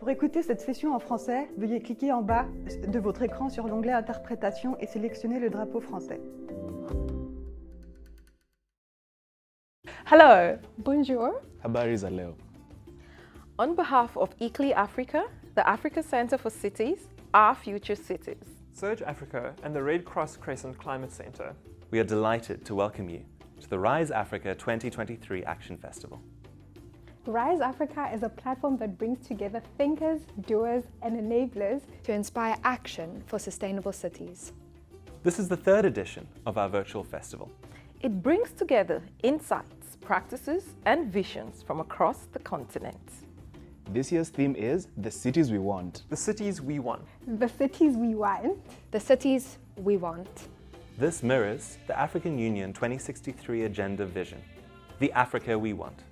Pour écouter cette session en français, veuillez cliquer en bas de votre écran sur l'onglet Interprétation et sélectionner le drapeau français. Hello, bonjour. Habari za leo. On behalf of ICLEI Africa, the Africa Center for Cities, Our Future Cities, Surge Africa and the Red Cross Crescent Climate Center, We are delighted to welcome you to the Rise Africa 2023 Action Festival. Rise Africa is a platform that brings together thinkers, doers, and enablers to inspire action for sustainable cities. This is the third edition of our virtual festival. it brings together insights, practices, and visions from across the continent. This year's theme is The Cities We Want. the cities we want. the cities we want. The cities we want. This mirrors the African Union 2063 Agenda vision, the Africa we want.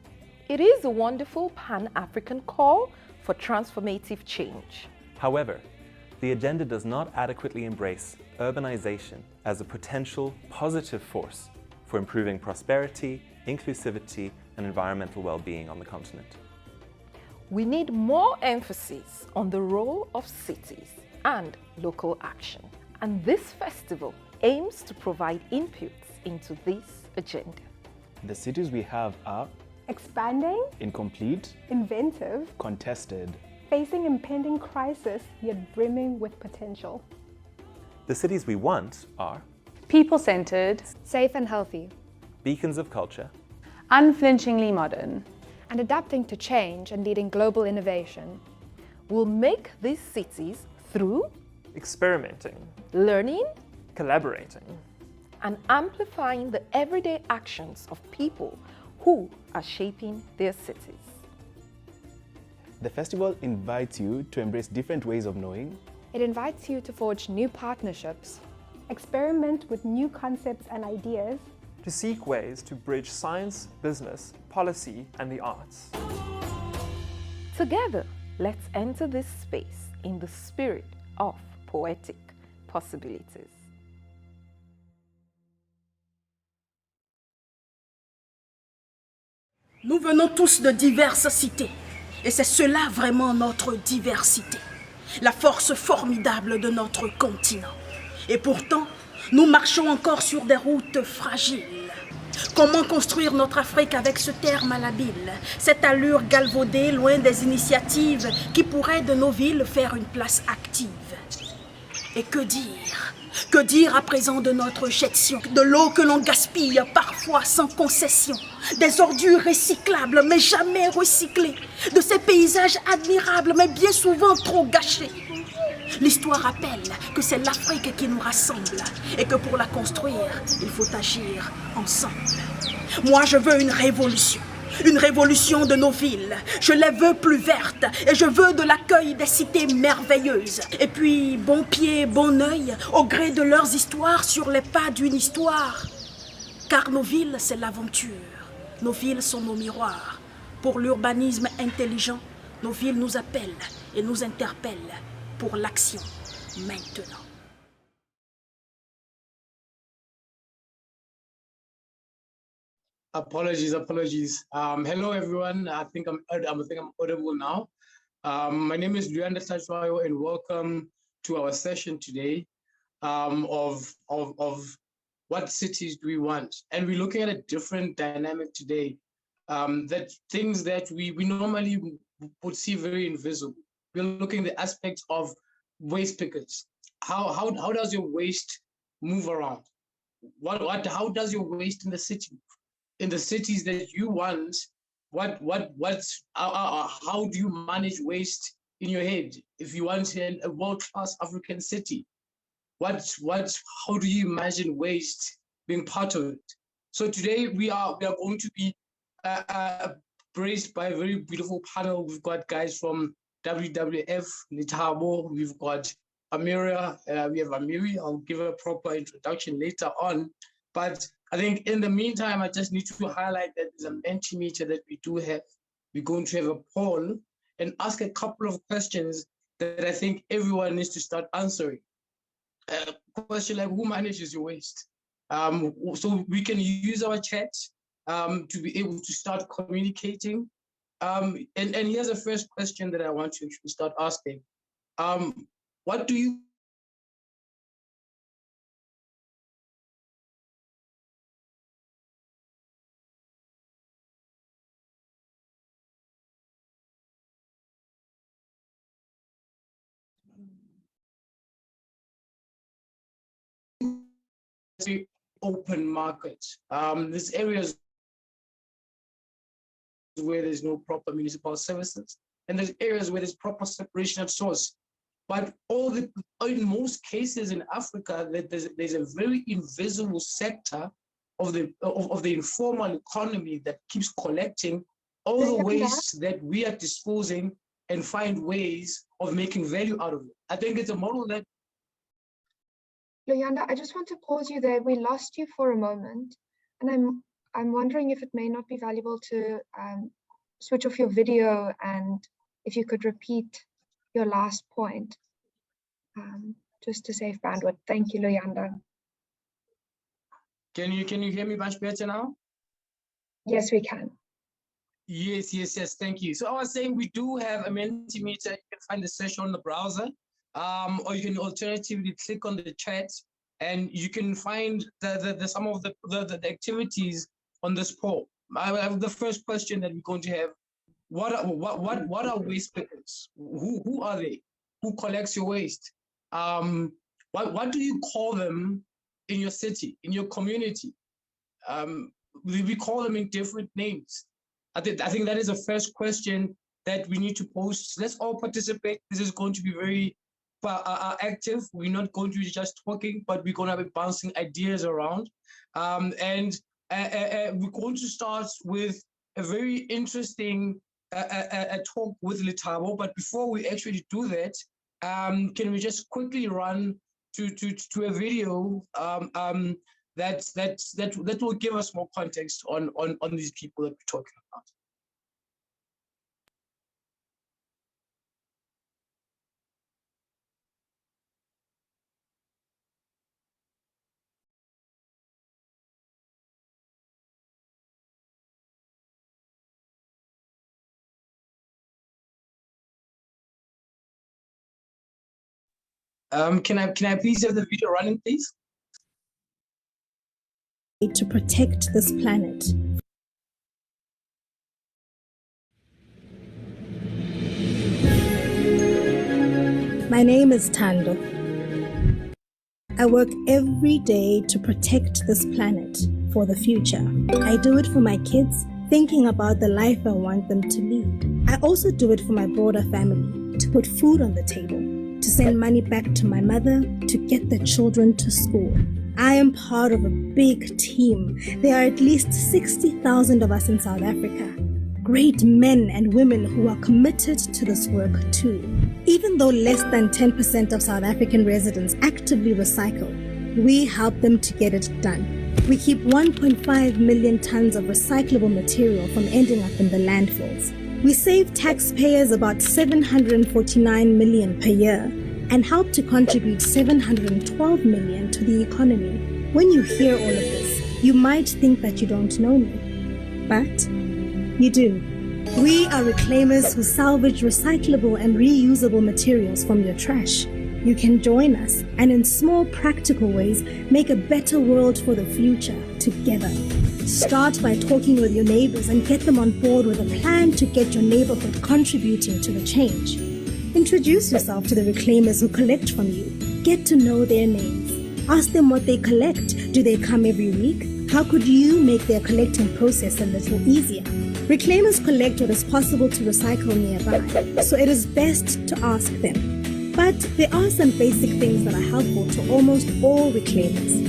It is a wonderful Pan-African call for transformative change. However, the agenda does not adequately embrace urbanization as a potential positive force for improving prosperity, inclusivity, and environmental well-being on the continent. We need more emphasis on the role of cities and local action. And this festival aims to provide inputs into this agenda. The cities we have are Expanding, incomplete, inventive, contested, facing impending crisis, yet brimming with potential. The cities we want are people-centered, Safe and healthy. beacons of culture, unflinchingly modern. And adapting to change and leading global innovation. We'll make these cities through Experimenting, learning collaborating, and amplifying the everyday actions of people who are shaping their cities. The festival invites you to embrace different ways of knowing, It invites you to forge new partnerships, Experiment with new concepts and ideas. to seek ways to bridge science, business, policy, and the arts. Together, let's enter this space in the spirit of poetic possibilities. Nous venons tous de diverses cités, et c'est cela vraiment notre diversité, la force formidable de notre continent. Et pourtant, nous marchons encore sur des routes fragiles. Comment construire notre Afrique avec ce terme malhabile, cette allure galvaudée loin des initiatives qui pourraient de nos villes faire une place active? Et que dire? Que dire à présent de notre gestion, de l'eau que l'on gaspille parfois sans concession, des ordures recyclables mais jamais recyclées, de ces paysages admirables mais bien souvent trop gâchés? L'histoire rappelle que c'est l'Afrique qui nous rassemble et que pour la construire, il faut agir ensemble. Moi, je veux une révolution de nos villes. Je les veux plus vertes et je veux de l'accueil des cités merveilleuses. Et puis, bon pied, bon œil, au gré de leurs histoires sur les pas d'une histoire. Car nos villes, c'est l'aventure. Nos villes sont nos miroirs. Pour l'urbanisme intelligent, nos villes nous appellent et nous interpellent pour l'action maintenant. Apologies. Hello, everyone. I think I'm audible now. My name is Luanda Tachwayo, and welcome to our session today of what cities do we want. And we're looking at a different dynamic today. That things that we normally would see very invisible. We're looking at the aspects of waste pickers. How does your waste move around? How does your waste in the city? In the cities that you want, how do you manage waste in your head? If you want a world-class African city, how do you imagine waste being part of it? So today we are going to be braced by a very beautiful panel. We've got guys from WWF, Nitabo, we've got Amiria, we have Amiri. I'll give a proper introduction later on. But I think in the meantime, I just need to highlight that there's a Mentimeter that we do have. We're going to have a poll and ask a couple of questions that I think everyone needs to start answering. A question like, who manages your waste? So we can use our chat to be able to start communicating. And here's the first question that I want to start asking. What do you open market? There's areas where there's no proper municipal services, and there's areas where there's proper separation at source. But in most cases in Africa, there's a very invisible sector of the informal economy that keeps collecting all the waste that we are disposing and find ways of making value out of it. I think it's a model that. Luyanda, I just want to pause you there. We lost you for a moment, and I'm wondering if it may not be valuable to switch off your video, and if you could repeat your last point, just to save bandwidth. Thank you, Luyanda. Can you hear me much better now? Yes, we can. Yes, thank you. So I was saying we do have a Mentimeter. You can find the session on the browser, or you can alternatively click on the chat, and you can find some of the activities on this poll. I have the first question that we're going to have. What are waste pickers? Who are they? Who collects your waste? What do you call them in your city, in your community? We call them in different names. I think that is the first question that we need to post. Let's all participate. This is going to be very active. We're not going to be just talking, but we're going to be bouncing ideas around. And we're going to start with a very interesting talk with Letabo. But before we actually do that, can we just quickly run to a video that will give us more context on these people that we're talking about. Can I please have the video running, please? To protect this planet. My name is Tando. I work every day to protect this planet for the future. I do it for my kids, thinking about the life I want them to lead. I also do it for my broader family, to put food on the table, to send money back to my mother, to get the children to school. I am part of a big team. There are at least 60,000 of us in South Africa. Great men and women who are committed to this work too. Even though less than 10% of South African residents actively recycle, we help them to get it done. We keep 1.5 million tons of recyclable material from ending up in the landfills. We save taxpayers about 749 million per year and help to contribute 712 million to the economy. When you hear all of this, you might think that you don't know me, but you do. We are reclaimers who salvage recyclable and reusable materials from your trash. You can join us and in small practical ways make a better world for the future together. Start by talking with your neighbors and get them on board with a plan to get your neighborhood contributing to the change. Introduce yourself to the reclaimers who collect from you. Get to know their names. Ask them what they collect. Do they come every week? How could you make their collecting process a little easier? Reclaimers collect what is possible to recycle nearby, so it is best to ask them. But there are some basic things that are helpful to almost all reclaimers.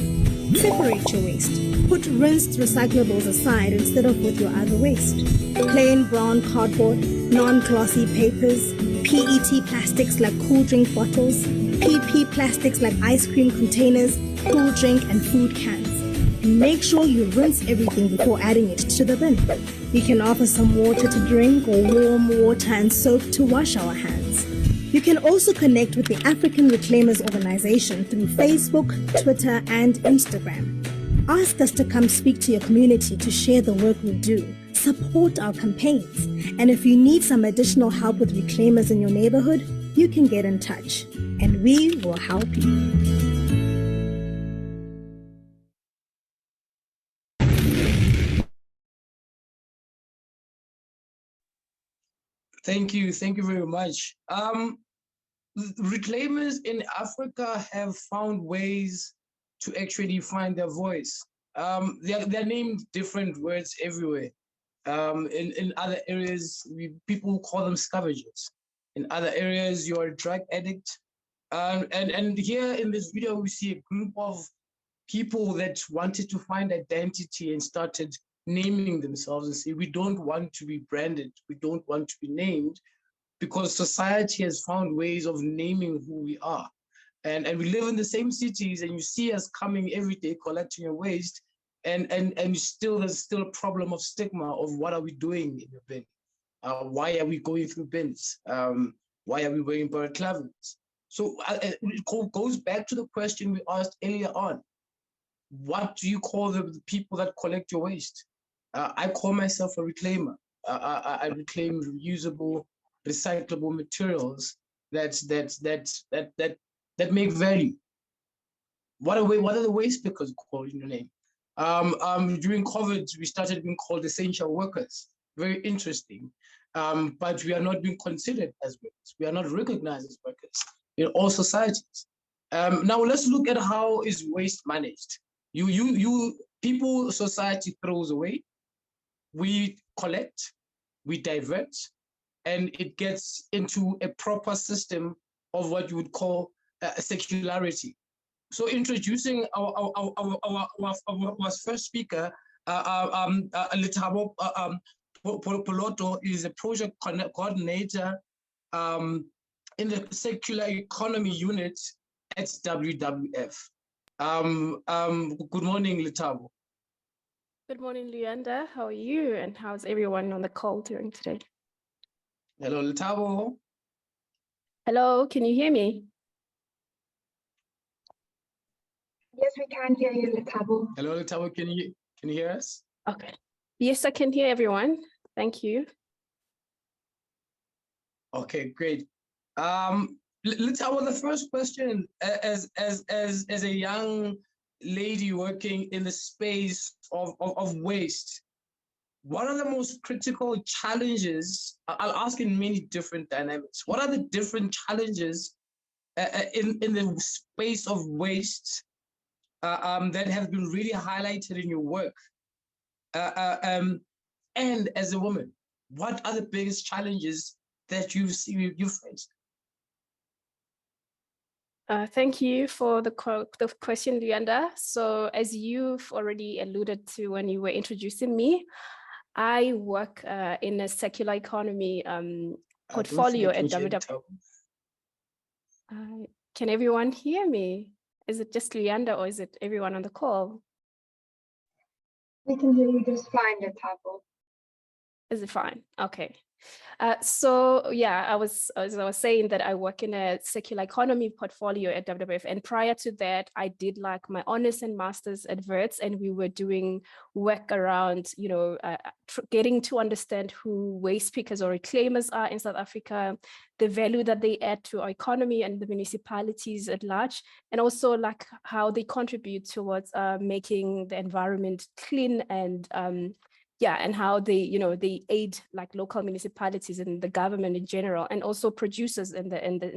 Separate your waste. Put rinsed recyclables aside instead of with your other waste. Plain brown cardboard, non-glossy papers, PET plastics like cool drink bottles, PP plastics like ice cream containers, cool drink and food cans. Make sure you rinse everything before adding it to the bin. You can offer some water to drink or warm water and soap to wash our hands. You can also connect with the African Reclaimers Organization through Facebook, Twitter, and Instagram. Ask us to come speak to your community to share the work we do. support our campaigns. And if you need some additional help with reclaimers in your neighborhood, you can get in touch and we will help you. Thank you very much. Reclaimers in Africa have found ways to actually find their voice. They're named different words everywhere. In other areas, people call them scavengers. In other areas, you're a drug addict. And here in this video, we see a group of people that wanted to find identity and started naming themselves and say, we don't want to be branded, we don't want to be named, because society has found ways of naming who we are. And we live in the same cities, and you see us coming every day collecting your waste, and there's still a problem of stigma of what are we doing in your bin? Why are we going through bins? Why are we wearing balaclavas? So it goes back to the question we asked earlier on. What do you call the people that collect your waste? I call myself a reclaimer. I reclaim reusable, recyclable materials that make value. What are the waste pickers called in your name? During COVID, we started being called essential workers. Very interesting. But we are not being considered as workers. We are not recognized as workers in all societies. Now let's look at how is waste managed. People, society throws away, we collect, we divert, and it gets into a proper system of what you would call secularity. So introducing our first speaker, Letabo Poloto is a project coordinator in the circular economy unit at WWF. Good morning, Letabo. Good morning, Luanda. How are you? And how's everyone on the call doing today? Hello, Letabo. Hello, can you hear me? Yes, we can hear you, Letabo. Hello, Letabo. Can you hear us? Okay. Yes, I can hear everyone. Thank you. Okay, great. Letabo, the first question, as a young lady working in the space of waste, what are the most critical challenges? I'll ask in many different dynamics. What are the different challenges in the space of waste that have been really highlighted in your work? And as a woman, what are the biggest challenges that you've faced? Thank you for the question, Luanda. So as you've already alluded to when you were introducing me, I work in a circular economy portfolio at WWF. Can everyone hear me? Is it just Luanda or is it everyone on the call? We can hear you just fine, Letabo. Is it fine? Okay. So yeah, as I was saying that I work in a circular economy portfolio at WWF, and prior to that, I did like my honors and masters at Verts, and we were doing work around, getting to understand who waste pickers or reclaimers are in South Africa, the value that they add to our economy and the municipalities at large, and also like how they contribute towards making the environment clean and and how they, they aid like local municipalities and the government in general, and also producers in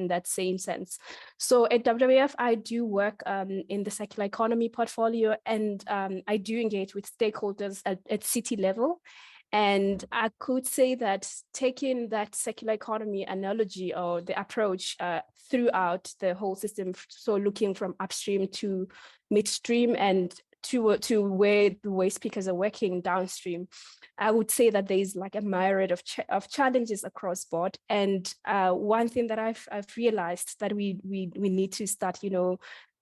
that same sense. So at WWF, I do work in the circular economy portfolio, and I do engage with stakeholders at city level. And I could say that taking that circular economy analogy or the approach throughout the whole system, so looking from upstream to midstream and to where the waste pickers are working downstream, I would say that there is like a myriad of challenges across board. And one thing that I've realized that we need to start,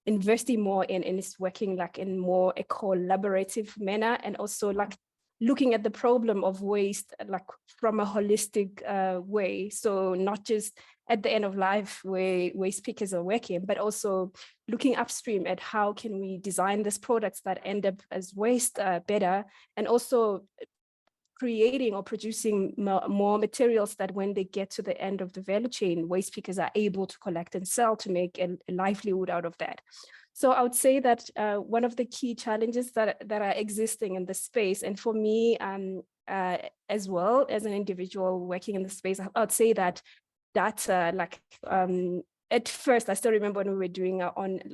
investing more in is working like in more a collaborative manner, and also like looking at the problem of waste like from a holistic way. So not just at the end of life where waste pickers are working, but also looking upstream at how can we design these products that end up as waste better, and also creating or producing more materials that when they get to the end of the value chain, waste pickers are able to collect and sell to make a livelihood out of that. So I would say that one of the key challenges that are existing in the space, and for me as well as an individual working in the space, I would say that at first, I still remember when we were doing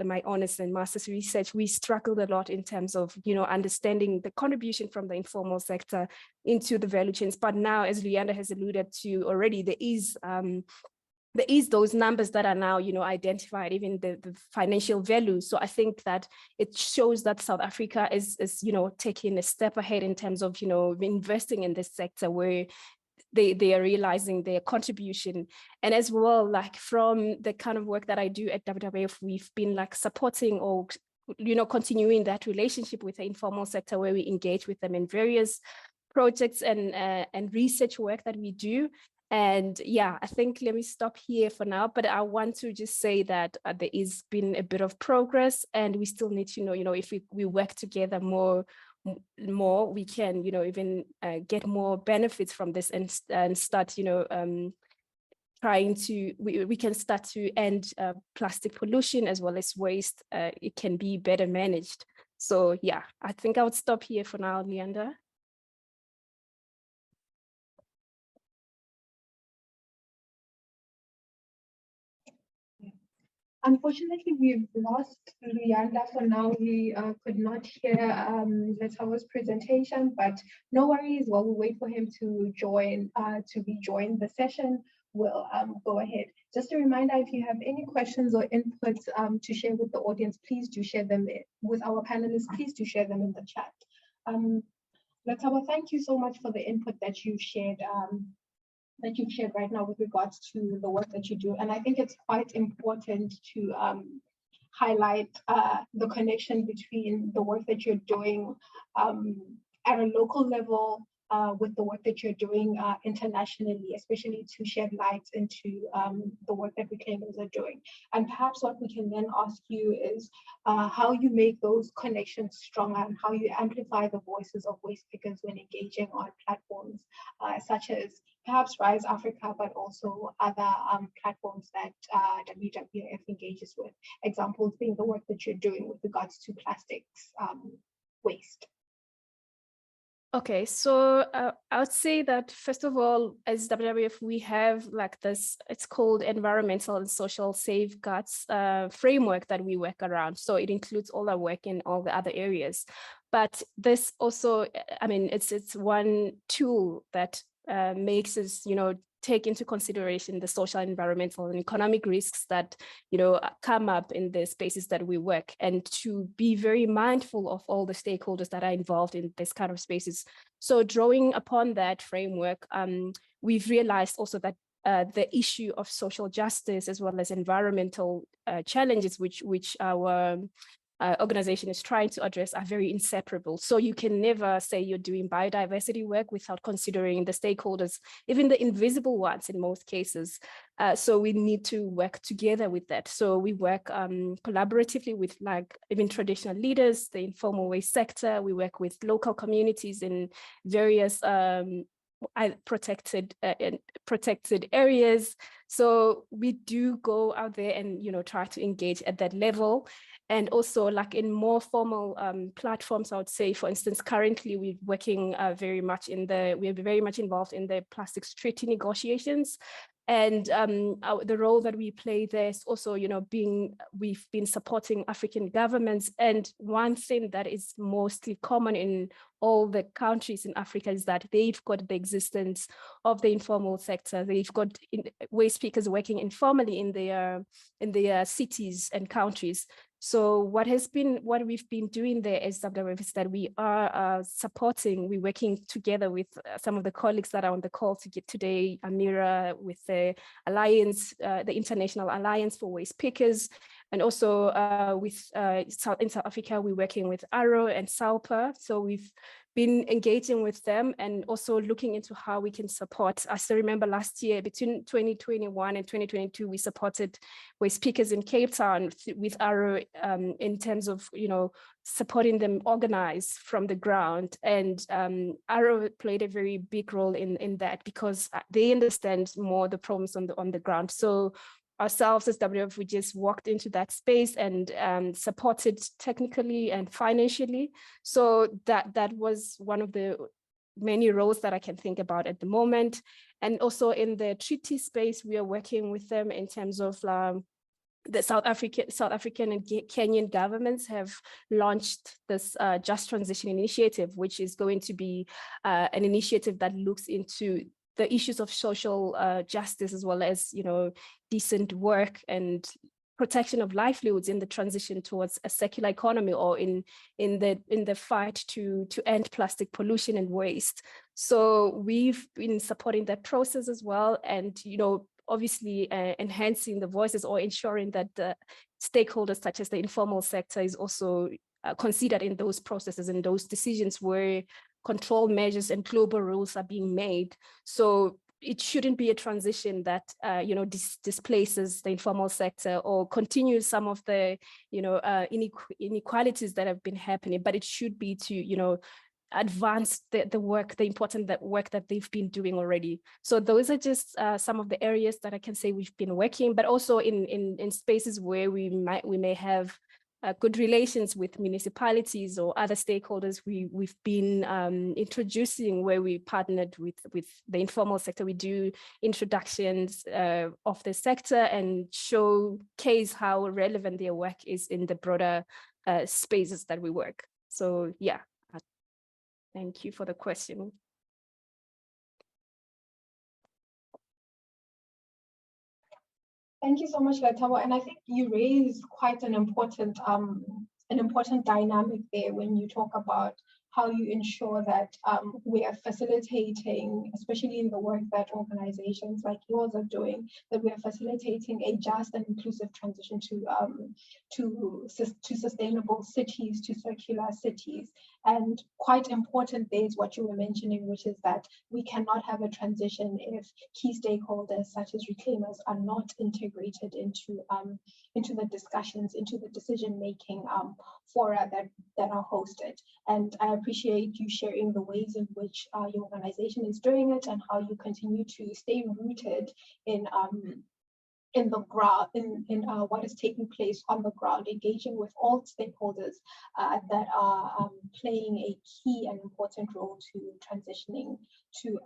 my honors and master's research, we struggled a lot in terms of, understanding the contribution from the informal sector into the value chains. But now, as Leander has alluded to already, there is those numbers that are now, identified, even the financial value. So I think that it shows that South Africa is taking a step ahead in terms of, investing in this sector where they are realizing their contribution. And as well, like from the kind of work that I do at WWF, we've been like supporting or, continuing that relationship with the informal sector where we engage with them in various projects and research work that we do. And yeah, I think let me stop here for now, but I want to just say that there has been a bit of progress and we still need to know, if we work together more, we can, even get more benefits from this and start, trying to, we can start to end plastic pollution as well as waste. It can be better managed. So yeah, I think I would stop here for now, Leander. Unfortunately, we've lost Leander for now. We could not hear Letawa's presentation, but no worries. While we wait for him to rejoin the session, we'll go ahead. Just a reminder, if you have any questions or inputs to share with the audience, please do share them with our panelists. Please do share them in the chat. Letawa, thank you so much for the input that you've shared right now with regards to the work that you do. And I think it's quite important to highlight the connection between the work that you're doing at a local level with the work that you're doing internationally, especially to shed light into the work that reclaimers are doing. And perhaps what we can then ask you is how you make those connections stronger and how you amplify the voices of waste pickers when engaging on platforms such as perhaps Rise Africa, but also other platforms that WWF engages with. Examples being the work that you're doing with regards to plastics waste. Okay, so I would say that first of all, as WWF, we have like this, it's called environmental and social safeguards framework that we work around. So it includes all our work in all the other areas. But this also, I mean, it's one tool that makes us, take into consideration the social, environmental, and economic risks that, come up in the spaces that we work, and to be very mindful of all the stakeholders that are involved in this kind of spaces. So drawing upon that framework, we've realized also that the issue of social justice as well as environmental challenges, which our organization is trying to address, are very inseparable. So you can never say you're doing biodiversity work without considering the stakeholders, even the invisible ones in most cases. So we need to work together with that. So we work collaboratively with like even traditional leaders, the informal waste sector. We work with local communities in various protected areas. So we do go out there and try to engage at that level. And also like in more formal platforms, I would say, for instance, currently we're working we're very much involved in the plastics treaty negotiations. And the role that we play there is also, we've been supporting African governments. And one thing that is mostly common in all the countries in Africa is that they've got the existence of the informal sector. They've got waste pickers working informally in their cities and countries. So what we've been doing there as WWF is that we are we're working together with some of the colleagues that are on the call today, Amira, with the Alliance, the International Alliance for Waste Pickers, and also in South Africa, we're working with ARO and SALPA. So we've been engaging with them and also looking into how we can support. I still remember last year, between 2021 and 2022, we supported waste speakers in Cape Town with Arrow in terms of, supporting them organize from the ground. And Arrow played a very big role in that, because they understand more the problems on the ground. So ourselves as WWF, we just walked into that space and supported technically and financially. So that was one of the many roles that I can think about at the moment. And also in the treaty space, we are working with them in terms of the South African and Kenyan governments have launched this Just Transition Initiative, which is going to be an initiative that looks into the issues of social justice, as well as, decent work and protection of livelihoods in the transition towards a circular economy, or in the fight to end plastic pollution and waste. So we've been supporting that process as well, and obviously enhancing the voices, or ensuring that the stakeholders such as the informal sector is also considered in those processes and those decisions where control measures and global rules are being made. So it shouldn't be a transition that displaces the informal sector or continues some of the inequalities that have been happening, but it should be to advance the important work that they've been doing already. So those are just some of the areas that I can say we've been working, but also in spaces where we may have good relations with municipalities or other stakeholders. We've been introducing, where we partnered with the informal sector. We do introductions of the sector and showcase how relevant their work is in the broader spaces that we work. So yeah, thank you for the question. Thank you so much, Letabo. And I think you raised quite an important dynamic there when you talk about how you ensure that we are facilitating, especially in the work that organizations like yours are doing, that we are facilitating a just and inclusive transition to sustainable cities, to circular cities. And quite important there is what you were mentioning, which is that we cannot have a transition if key stakeholders such as reclaimers are not integrated into the discussions, into the decision-making fora that are hosted. And I appreciate you sharing the ways in which your organization is doing it, and how you continue to stay rooted in the ground, in what is taking place on the ground, engaging with all stakeholders that are playing a key and important role to transitioning to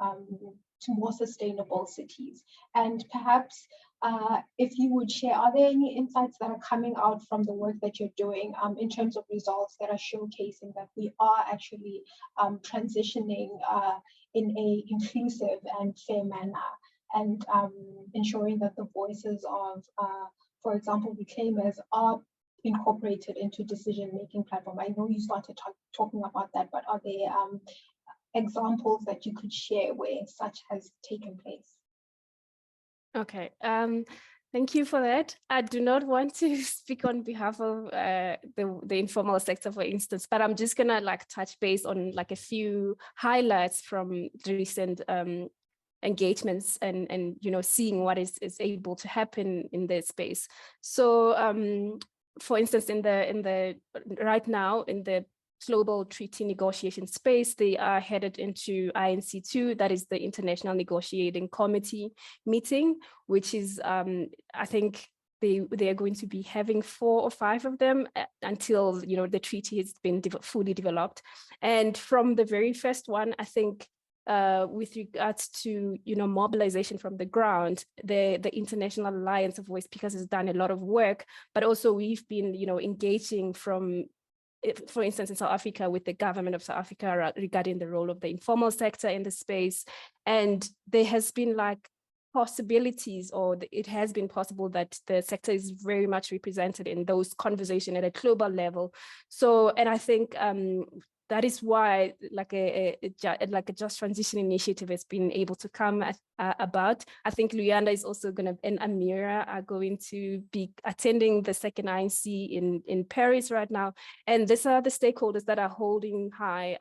more sustainable cities. And perhaps if you would share, are there any insights that are coming out from the work that you're doing in terms of results that are showcasing that we are actually transitioning in a inclusive and fair manner, and ensuring that the voices of, for example, reclaimers are incorporated into decision-making platform? I know you started talking about that, but are there examples that you could share where such has taken place? Okay, thank you for that. I do not want to speak on behalf of the informal sector, for instance, but I'm just gonna touch base on a few highlights from the recent engagements and seeing what is able to happen in this space. So for instance, in the right now in the global treaty negotiation space, they are headed into INC2, that is the International Negotiating Committee meeting, which is I think they are going to be having 4 or 5 of them until the treaty has been fully developed. And from the very first one, I think with regards to mobilization from the ground, the International Alliance of Waste Speakers has done a lot of work, but also we've been engaging from, for instance, in South Africa with the government of South Africa regarding the role of the informal sector in the space. And there has been possibilities, or it has been possible that the sector is very much represented in those conversations at a global level. So, and I think that is why a Just Transition Initiative has been able to come about. I think Luyanda is also and Amira are going to be attending the second INC in Paris right now. And these are the stakeholders that are holding high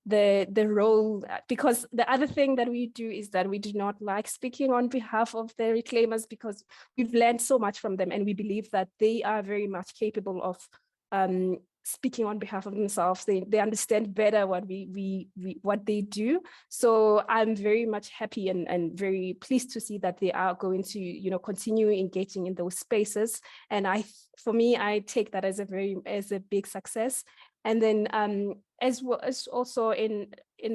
the role, because the other thing that we do is that we do not like speaking on behalf of the reclaimers, because we've learned so much from them, and we believe that they are very much capable of speaking on behalf of themselves. They understand better what what they do. So I'm very much happy and very pleased to see that they are going to, you know, continue engaging in those spaces. And for me, I take that as a big success. And then as well as also in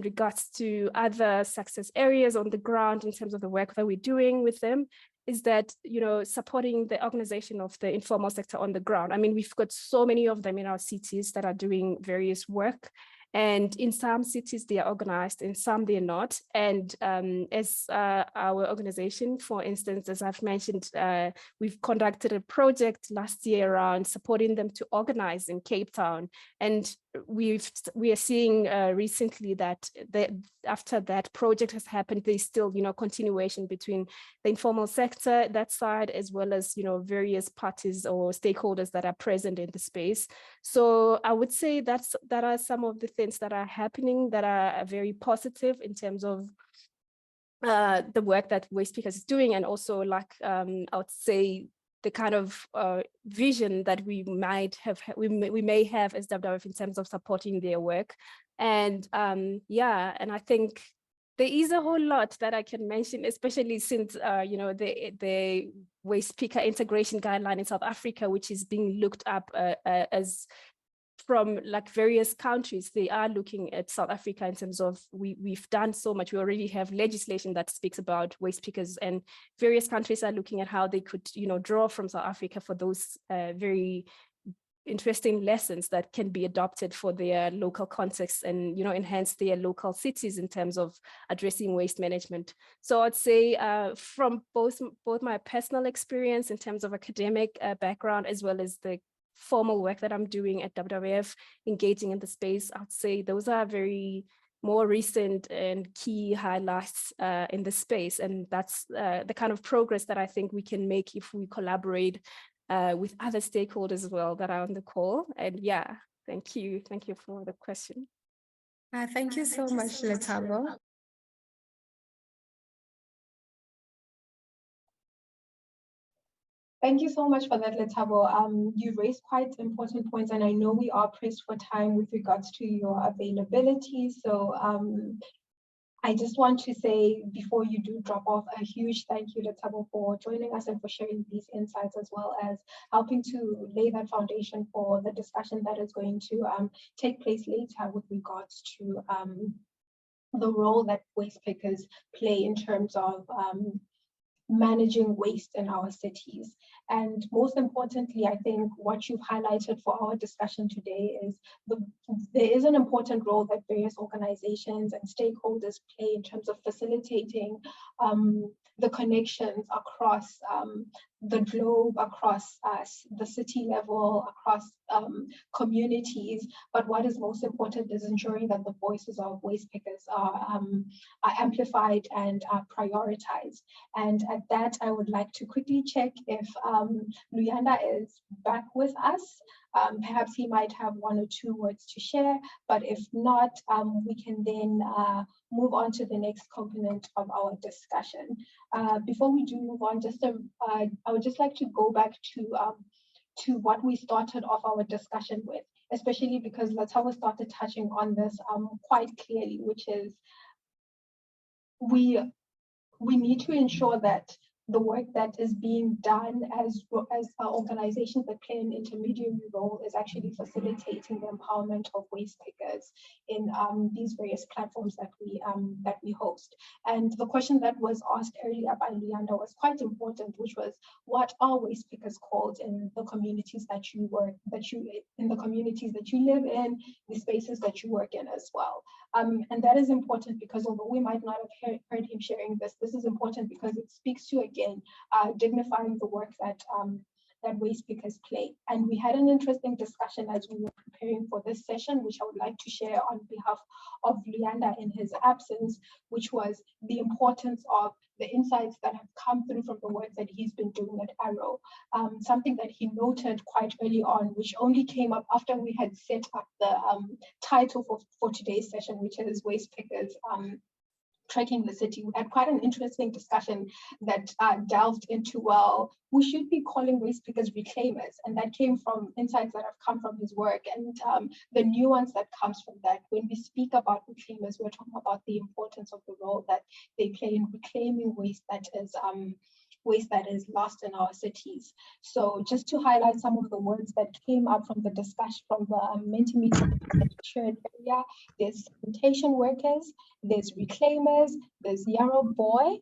regards to other success areas on the ground in terms of the work that we're doing with them, is that, you know, supporting the organization of the informal sector on the ground. I mean, we've got so many of them in our cities that are doing various work. And in some cities, they are organized, in some they're not. And as our organization, for instance, as I've mentioned, we've conducted a project last year around supporting them to organize in Cape Town. And we are seeing recently that after that project has happened, there's still, you know, continuation between the informal sector, that side, as well as, you know, various parties or stakeholders that are present in the space. So I would say that are some of the things that are happening that are very positive in terms of the work that Waste Pickers is doing, and also, like, I would say, the kind of vision that we might have, we may have as WWF in terms of supporting their work. And yeah, and I think there is a whole lot that I can mention, especially since you know, the waste picker integration guideline in South Africa, which is being looked up as from like various countries. They are looking at South Africa in terms of we've done so much. We already have legislation that speaks about waste pickers, and various countries are looking at how they could, you know, draw from South Africa for those very interesting lessons that can be adopted for their local context and, you know, enhance their local cities in terms of addressing waste management. So I'd say from both my personal experience in terms of academic background, as well as the formal work that I'm doing at WWF, engaging in the space, I'd say those are very more recent and key highlights in the space. And that's the kind of progress that I think we can make if we collaborate with other stakeholders as well that are on the call. And yeah, thank you for the question. Thank you so much, Lethabo. Thank you so much for that, Lethabo. You've raised quite important points, and I know we are pressed for time with regards to your availability. So I just want to say, before you do drop off, a huge thank you, Lethabo, for joining us and for sharing these insights, as well as helping to lay that foundation for the discussion that is going to take place later with regards to the role that waste pickers play in terms of managing waste in our cities. And most importantly, I think what you've highlighted for our discussion today is there is an important role that various organizations and stakeholders play in terms of facilitating the connections across the globe, across the city level, across communities. But what is most important is ensuring that the voices of waste pickers are amplified and are prioritized. And at that, I would like to quickly check if Luyanda is back with us. Perhaps he might have one or two words to share, but if not, we can then move on to the next component of our discussion. Before we do move on, I would just like to go back to what we started off our discussion with, especially because Lethabo started touching on this quite clearly, which is we need to ensure that the work that is being done as organizations that play an intermediary role is actually facilitating the empowerment of waste pickers in these various platforms that we host. And the question that was asked earlier by Luyanda was quite important, which was, what are waste pickers called in the communities that you in the communities that you live in, the spaces that you work in as well. And that is important because although we might not have heard him sharing this is important because it speaks to, again, dignifying the work that that waste pickers play. And we had an interesting discussion as we were preparing for this session, which I would like to share on behalf of Leander in his absence, which was the importance of the insights that have come through from the work that he's been doing at Arrow. Something that he noted quite early on, which only came up after we had set up the title for today's session, which is Waste Pickers Tracking the City. We had quite an interesting discussion that delved into, well, we should be calling waste pickers reclaimers. And that came from insights that have come from his work and the nuance that comes from that. When we speak about reclaimers, we're talking about the importance of the role that they play in reclaiming waste that is lost in our cities. So just to highlight some of the words that came up from the discussion from the Mentimeter that we shared earlier, there's sanitation workers, there's reclaimers, there's Yarrow Boy.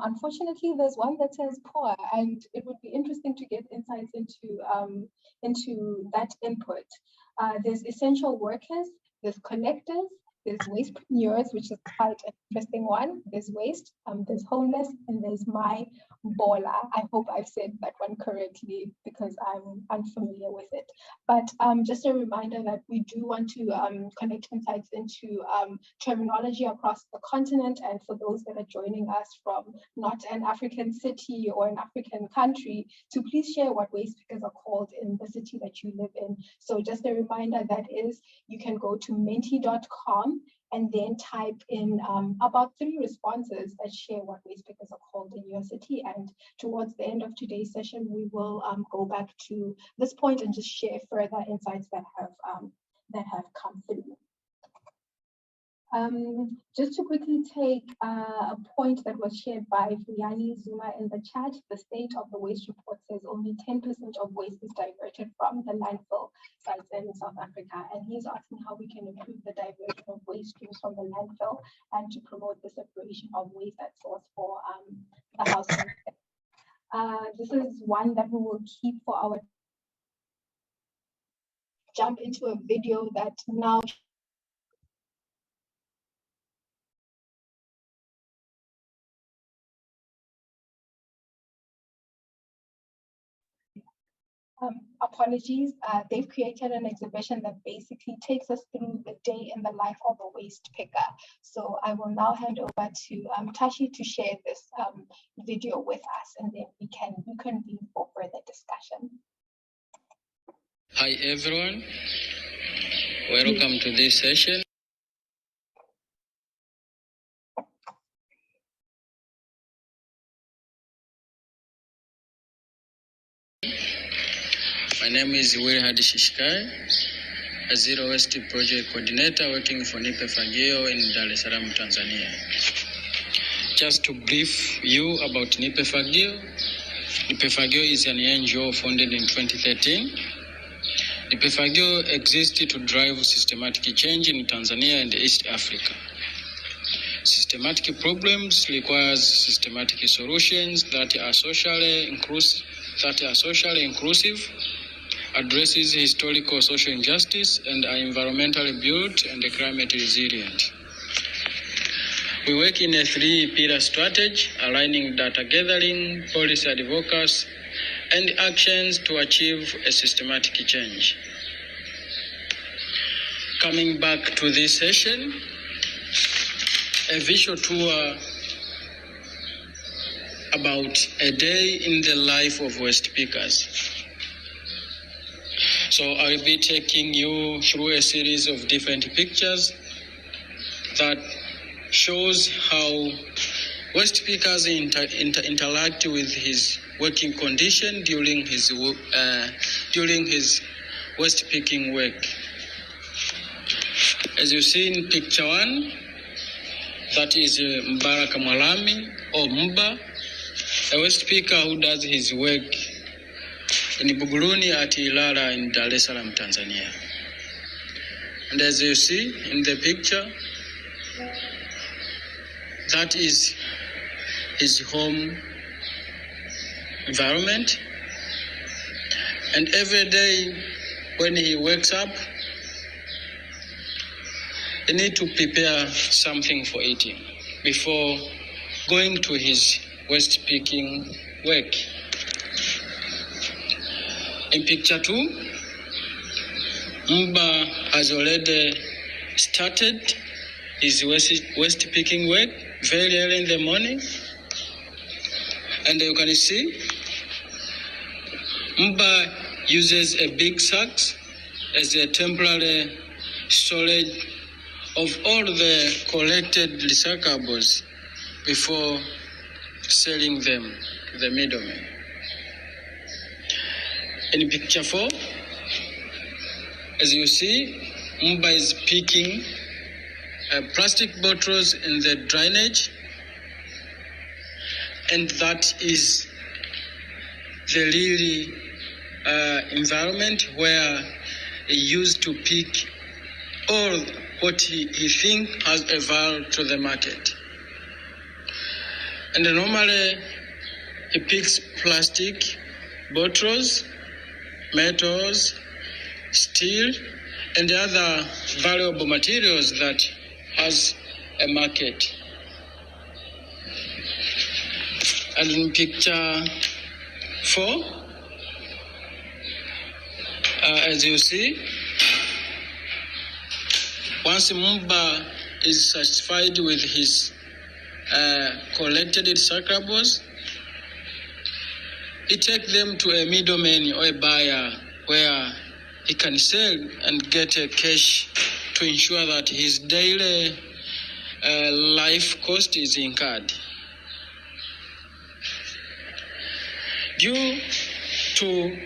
Unfortunately, there's one that says poor, and it would be interesting to get insights into that input. There's essential workers, there's collectors, there's wastepreneurs, which is quite an interesting one. There's waste, there's homeless, and there's my baller. I hope I've said that one correctly because I'm unfamiliar with it. But just a reminder that we do want to connect insights into terminology across the continent. And for those that are joining us from not an African city or an African country, to please share what waste pickers are called in the city that you live in. So just a reminder that is, you can go to menti.com and then type in about 3 responses that share what waste pickers are called in your city. And towards the end of today's session, we will go back to this point and just share further insights that have come through. Just to quickly take a point that was shared by Vuyani Zuma in the chat, the state of the waste report says only 10% of waste is diverted from the landfill sites in South Africa. And he's asking how we can improve the diversion of waste streams from the landfill and to promote the separation of waste at source for the housing. This is one that we will keep for our jump into a video that now apologies. They've created an exhibition that basically takes us through the day in the life of a waste picker. So I will now hand over to Tashi to share this video with us, and then we can reconvene for further discussion. Hi everyone, welcome to this session. My name is Wilhad Shishkai, a Zero Waste Project Coordinator working for Nipe Fagio in Dar es Salaam, Tanzania. Just to brief you about Nipe Fagio, Nipe Fagio is an NGO founded in 2013. Nipe Fagio exists to drive systematic change in Tanzania and East Africa. Systematic problems requires systematic solutions that are socially inclusive, addresses historical social injustice, and are environmentally built and climate resilient. We work in a 3-pillar strategy, aligning data gathering, policy advocacy, and actions to achieve a systematic change. Coming back to this session, a visual tour about a day in the life of waste pickers. So I'll be taking you through a series of different pictures that shows how waste pickers interact with his working condition during his waste picking work. As you see in picture 1, that is Mbaraka Mwalami, or Mba, a waste picker who does his work in Buguruni at Ilala in Dar es Salaam, Tanzania. And as you see in the picture, that is his home environment. And every day when he wakes up, he needs to prepare something for eating before going to his waste picking work. In picture 2, Mba has already started his waste picking work very early in the morning. And you can see Mba uses a big sack as a temporary storage of all the collected recyclables before selling them to the middlemen. In picture 4, as you see, Mba is picking plastic bottles in the drainage, and that is the really environment where he used to pick all what he thinks has a value to the market. And normally he picks plastic bottles, metals, steel, and other valuable materials that has a market. And in picture 4, as you see, once Mba is satisfied with his collected recyclables, he takes them to a middleman or a buyer where he can sell and get a cash to ensure that his daily life cost is incurred. Due to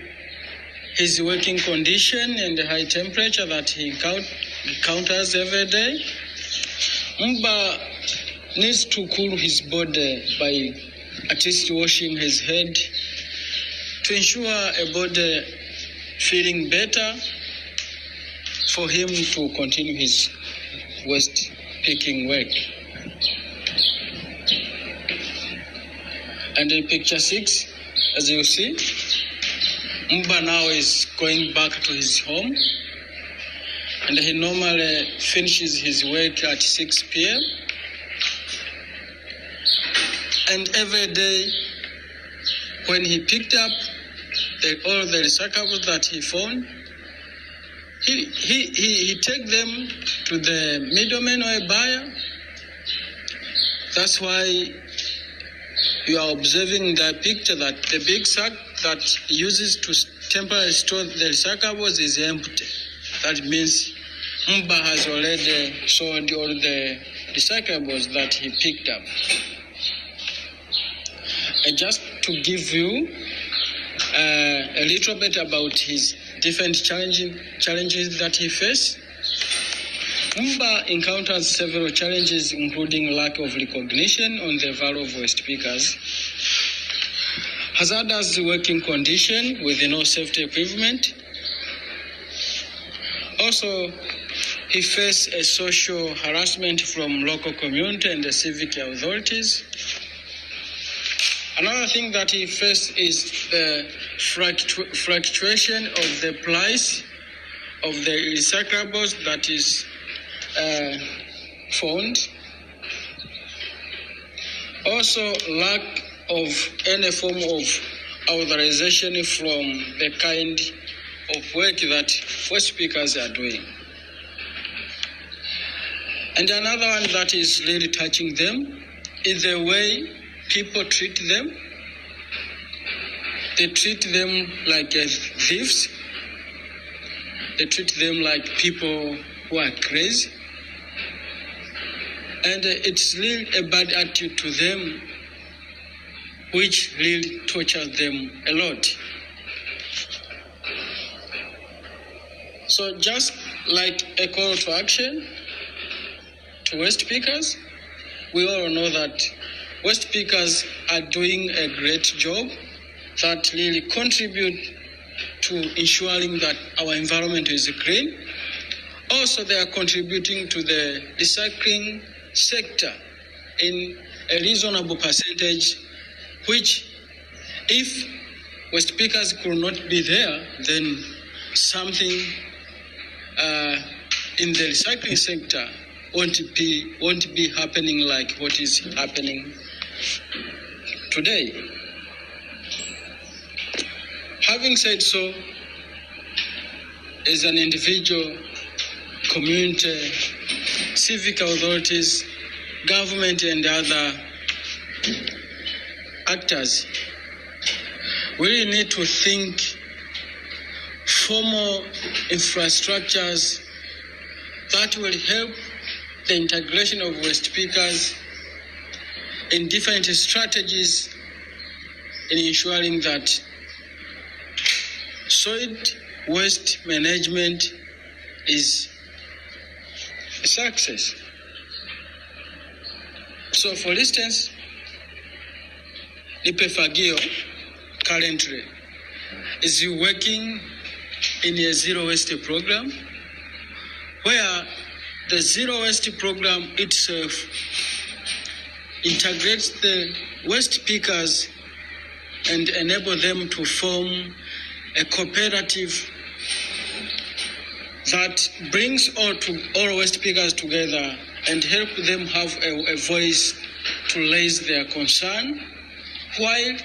his working condition and the high temperature that he encounters every day, Mba needs to cool his body by at least washing his head to ensure a body feeling better for him to continue his waste picking work. And in picture 6, as you see, Mba now is going back to his home, and he normally finishes his work at 6 p.m. And every day, when he picked up all the recyclables that he found, he take them to the middleman or a buyer. That's why you are observing the picture that the big sack that he uses to temporarily store the recyclables is empty. That means Mba has already sold all the recyclables that he picked up. And just to give you a little bit about his different challenges that he faces, Mba encounters several challenges, including lack of recognition on the value of waste pickers, hazardous working condition with no safety equipment. Also, he faced a social harassment from local community and the civic authorities. Another thing that he faced is the fluctuation of the price of the recyclables that is found. Also, lack of any form of authorization from the kind of work that waste pickers are doing. And another one that is really touching them is the way people treat them. They treat them like thieves. They treat them like people who are crazy. And it's really a bad attitude to them, which really tortures them a lot. So just like a call to action to waste pickers, we all know that waste pickers are doing a great job that really contribute to ensuring that our environment is clean. Also, they are contributing to the recycling sector in a reasonable percentage, which if waste pickers could not be there, then something in the recycling sector won't be happening like what is happening today. Having said so, as an individual, community, civic authorities, government and other actors, we really need to think formal infrastructures that will help the integration of waste pickers in different strategies in ensuring that solid waste management is a success. So for instance, Nipefagio currently is working in a zero waste program where the zero waste program itself integrates the waste pickers and enable them to form a cooperative that brings all waste pickers together and help them have a voice to raise their concern while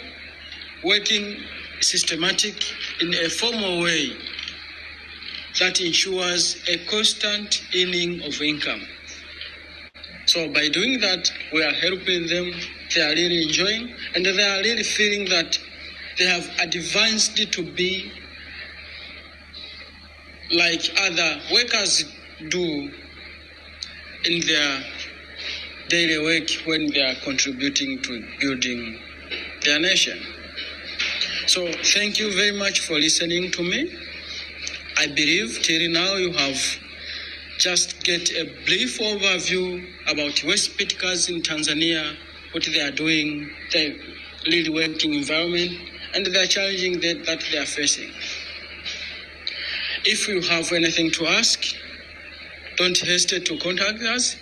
working systematic in a formal way that ensures a constant earning of income. So by doing that, we are helping them, they are really enjoying, and they are really feeling that they have advanced to be like other workers do in their daily work when they are contributing to building their nation. So thank you very much for listening to me. I believe till now you have just get a brief overview about waste pickers in Tanzania, what they are doing, the really working environment, and the challenging that they are facing. If you have anything to ask, don't hesitate to contact us.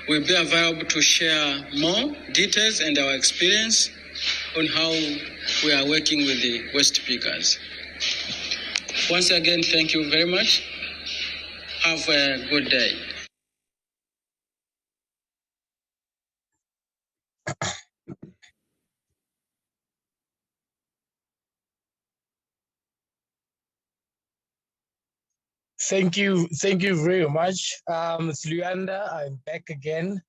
We'll be available to share more details and our experience on how we are working with the waste pickers. Once again, thank you very much. Have a good day. Thank you very much. It's Luanda, I'm back again.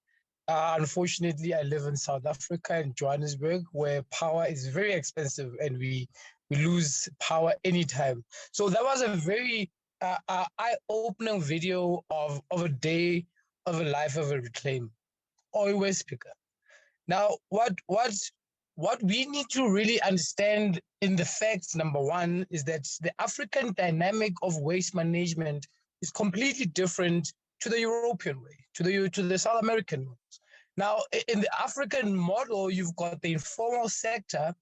Unfortunately, I live in South Africa, in Johannesburg, where power is very expensive and we lose power anytime. So that was a very eye-opening video of a day of a life of a reclaim oil waste picker. Now, what we need to really understand in the facts, number one, is that the African dynamic of waste management is completely different to the European way, to the South American way. Now, in the African model, you've got the informal sector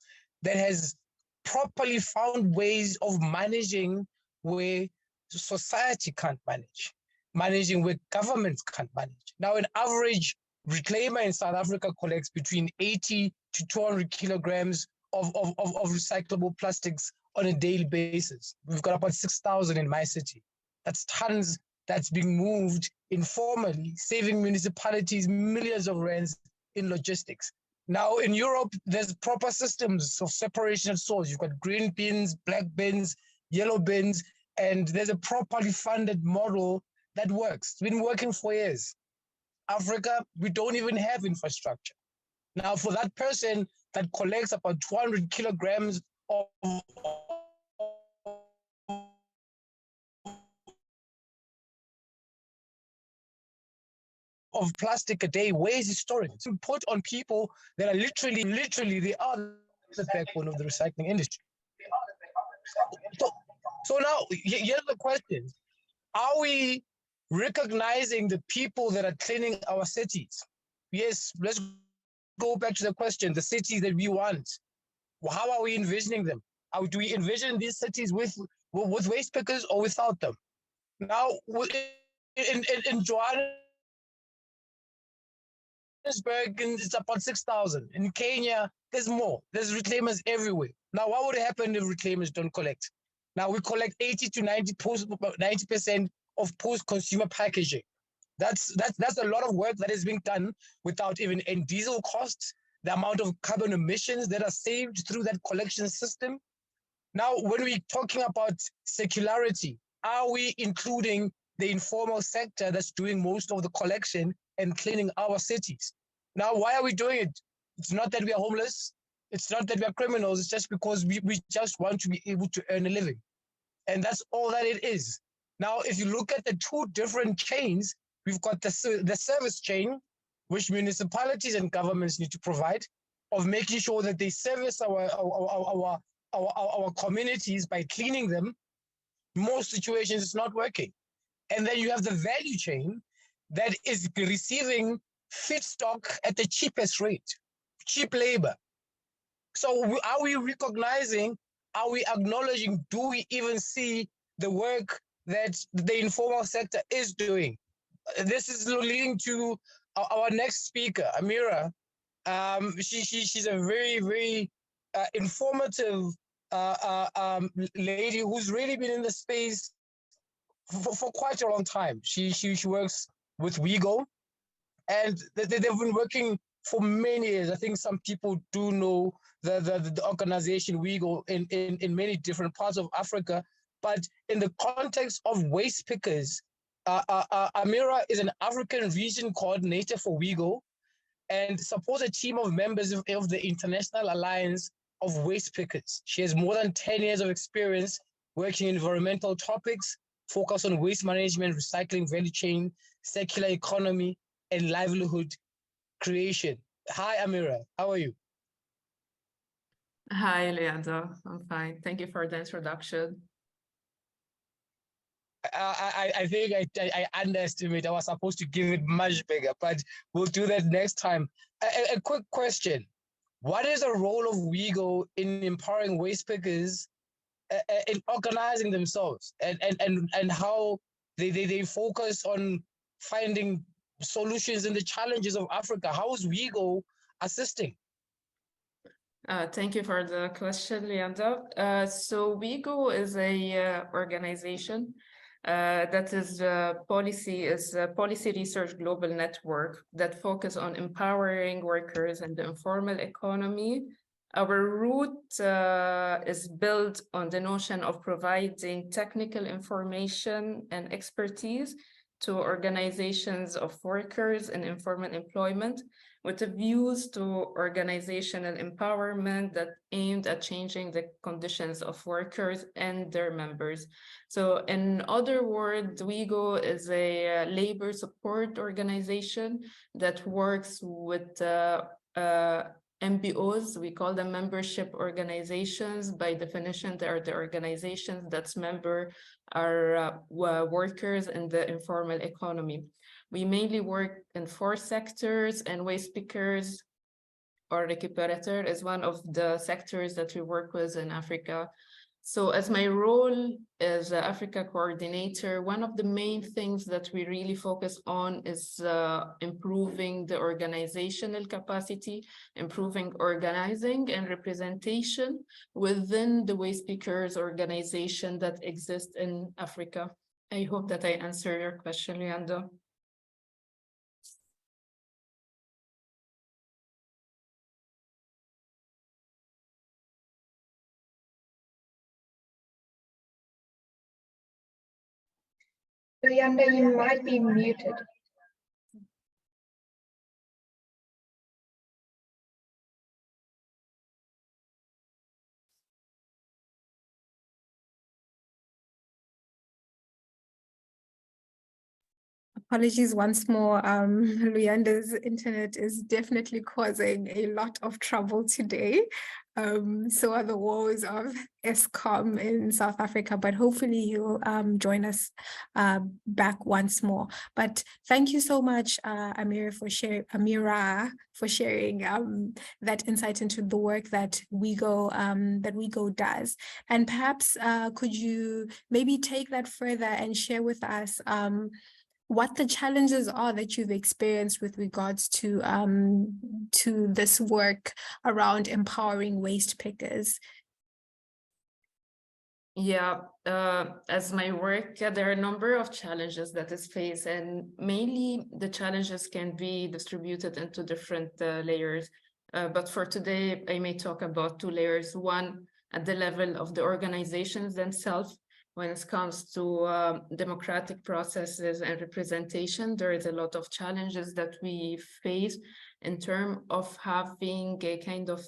that has properly found ways of managing where society can't manage, managing where governments can't manage. Now, an average reclaimer in South Africa collects between 80 to 200 kilograms of recyclable plastics on a daily basis. We've got about 6,000 in my city. That's tons that's being moved informally, saving municipalities millions of rands in logistics. Now in Europe, there's proper systems of separation of source. You've got green bins, black bins, yellow bins, and there's a properly funded model that works. It's been working for years. Africa, we don't even have infrastructure. Now, for that person that collects about 200 kilograms of plastic a day, where is he storing? It's put on people that are literally, they are the backbone of the recycling industry. So now, here's the question. Are we recognizing the people that are cleaning our cities? Yes, let's go back to the question, the cities that we want. How are we envisioning them? Do we envision these cities with waste pickers or without them? Now, in Johannesburg, it's about 6,000. In Kenya, there's more. There's reclaimers everywhere. Now, what would happen if reclaimers don't collect? Now, we collect 80 to 90% of post-consumer packaging. That's a lot of work that is being done without even end diesel costs, the amount of carbon emissions that are saved through that collection system. Now, when we're talking about circularity, are we including the informal sector that's doing most of the collection and cleaning our cities? Now, why are we doing it? It's not that we are homeless. It's not that we are criminals. It's just because we just want to be able to earn a living. And that's all that it is. Now, if you look at the two different chains, we've got the service chain, which municipalities and governments need to provide, of making sure that they service our communities by cleaning them. Most situations it's not working. And then you have the value chain that is receiving feedstock at the cheapest rate, cheap labor. So are we recognizing, are we acknowledging, do we even see the work that the informal sector is doing? This is leading to our next speaker, Amira. She's a very, very informative lady who's really been in the space for quite a long time. She works with WeGo, and they've been working for many years. I think some people do know the organization WeGo in many different parts of Africa, but in the context of waste pickers, Amira is an African region coordinator for WeGo and supports a team of members of the International Alliance of Waste Pickers. She has more than 10 years of experience working in environmental topics, focus on waste management, recycling value chain, circular economy, and livelihood creation. Hi, Amira. How are you? Hi, Leandro. I'm fine. Thank you for the introduction. I think I underestimated. I was supposed to give it much bigger, but we'll do that next time. A quick question. What is the role of WeGo in empowering waste pickers in organizing themselves and how they focus on finding solutions in the challenges of Africa? How is WeGo assisting? Thank you for the question, Leandro. So WeGo is a organization that is policy research global network that focus on empowering workers in the informal economy. Our route is built on the notion of providing technical information and expertise to organizations of workers in informal employment with a views to organizational empowerment that aimed at changing the conditions of workers and their members. So in other words, WeGo is a labor support organization that works with MBOs. We call them membership organizations. By definition, they are the organizations that's member are workers in the informal economy. We mainly work in 4 sectors, and waste pickers or recuperator is one of the sectors that we work with in Africa. So as my role as an Africa coordinator, one of the main things that we really focus on is improving the organizational capacity, improving organizing and representation within the waste pickers organization that exists in Africa. I hope that I answer your question, Leandro. Leander, you might be muted. Apologies once more. Luyanda's internet is definitely causing a lot of trouble today. So are the woes of Eskom in South Africa, but hopefully he'll join us back once more. But thank you so much, Amira, for sharing that insight into the work that WeGo does. And perhaps could you maybe take that further and share with us what the challenges are that you've experienced with regards to this work around empowering waste pickers? Yeah, as my work, there are a number of challenges that is faced, and mainly the challenges can be distributed into different layers. But for today, I may talk about 2 layers. One, at the level of the organizations themselves. When it comes to democratic processes and representation, there is a lot of challenges that we face in terms of having a kind of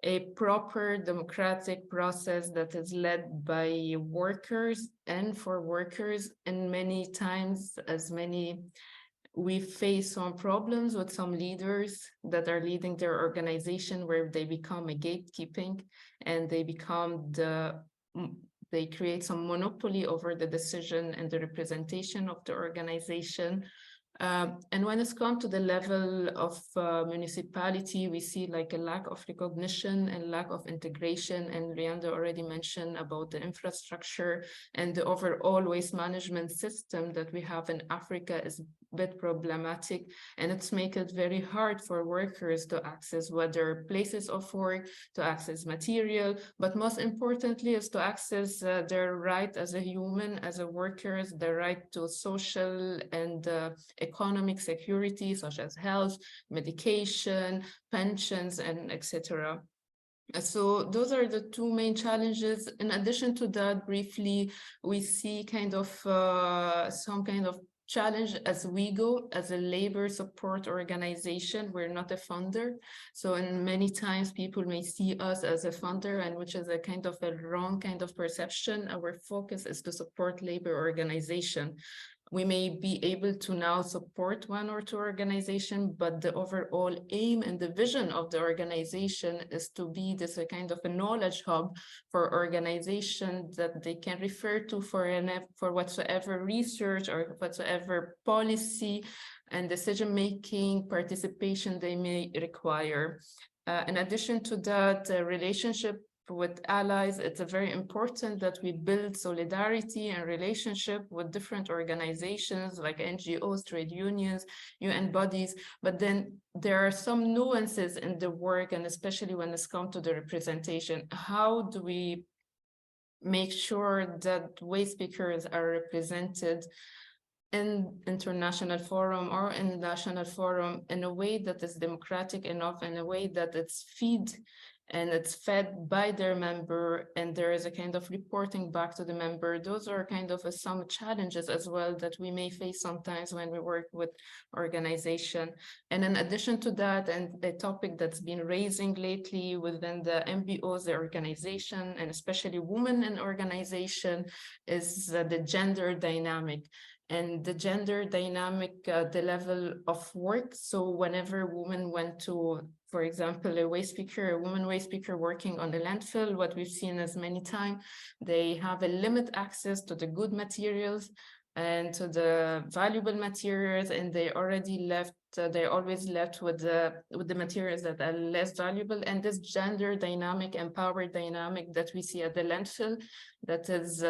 a proper democratic process that is led by workers and for workers. And many times, we face some problems with some leaders that are leading their organization where they become a gatekeeping and they create some monopoly over the decision and the representation of the organization. And when it's come to the level of municipality, we see like a lack of recognition and lack of integration. And Leander already mentioned about the infrastructure and the overall waste management system that we have in Africa is a bit problematic. And it's make it very hard for workers to access whether places of work, to access material, but most importantly is to access their right as a human, as a worker, the right to social and economic security, such as health, medication, pensions, and etc. So those are the two main challenges. In addition to that, briefly, we see kind of some kind of challenge as we go as a labor support organization. We're not a funder. So in many times people may see us as a funder, and which is a kind of a wrong kind of perception. Our focus is to support labor organization. We may be able to now support one or two organizations, but the overall aim and the vision of the organization is to be this kind of a knowledge hub for organizations that they can refer to for whatsoever research or whatsoever policy and decision-making participation they may require. In addition to that, relationship with allies, it's very important that we build solidarity and relationship with different organizations like NGOs, trade unions, UN bodies, but then there are some nuances in the work, and especially when it's come to the representation. How do we make sure that waste speakers are represented in international forum or in national forum in a way that is democratic enough, in a way that it's fed by their member, and there is a kind of reporting back to the member. Those are kind of some challenges as well that we may face sometimes when we work with organization. And in addition to that, and the topic that's been raising lately within the MBOs, the organization, and especially women in organization, is the gender dynamic. And the gender dynamic, the level of work. So whenever women went to, for example, a woman waste speaker working on the landfill, what we've seen as many times, they have a limited access to the good materials and to the valuable materials, and they already left, they're always left with the materials that are less valuable. And this gender dynamic and power dynamic that we see at the landfill, that is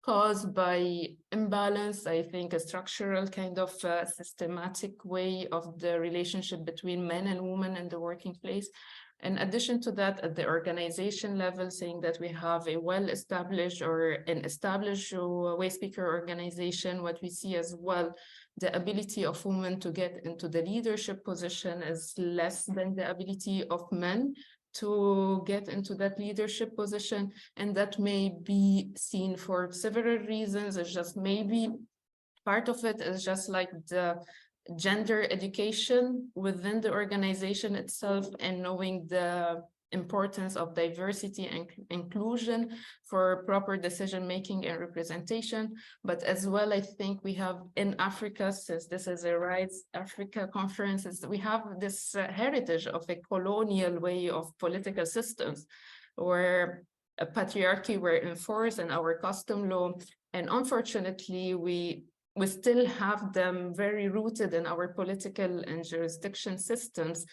caused by imbalance, I think a structural kind of systematic way of the relationship between men and women in the working place. In addition to that, at the organization level, saying that we have a well-established or an established waste speaker organization, what we see as well, the ability of women to get into the leadership position is less than the ability of men to get into that leadership position. And that may be seen for several reasons. It's just maybe part of it is just like the gender education within the organization itself, and knowing the importance of diversity and inclusion for proper decision-making and representation. But as well, I think we have in Africa, since this is a Rise Africa conference, we have this heritage of a colonial way of political systems where a patriarchy were enforced in our custom law. And unfortunately, we still have them very rooted in our political and jurisdiction systems.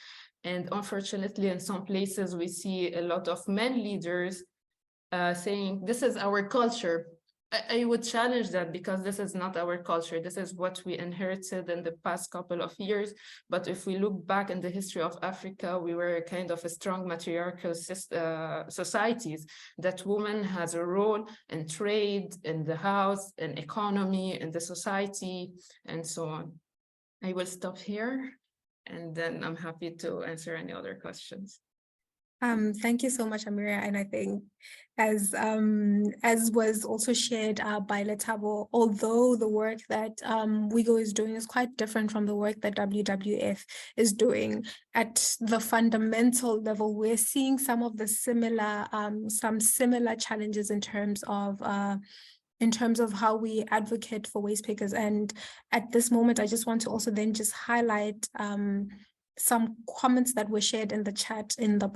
And unfortunately, in some places, we see a lot of men leaders saying, this is our culture. I would challenge that, because this is not our culture. This is what we inherited in the past couple of years. But if we look back in the history of Africa, we were a kind of a strong matriarchal societies, that woman has a role in trade, in the house, in economy, in the society, and so on. I will stop here, and then I'm happy to answer any other questions. Thank you so much, Amira. And I think as was also shared by Letabo, although the work that WIGO is doing is quite different from the work that WWF is doing, at the fundamental level, we're seeing some of the similar challenges in terms of how we advocate for waste pickers. And at this moment, I just want to also then just highlight some comments that were shared in the chat in the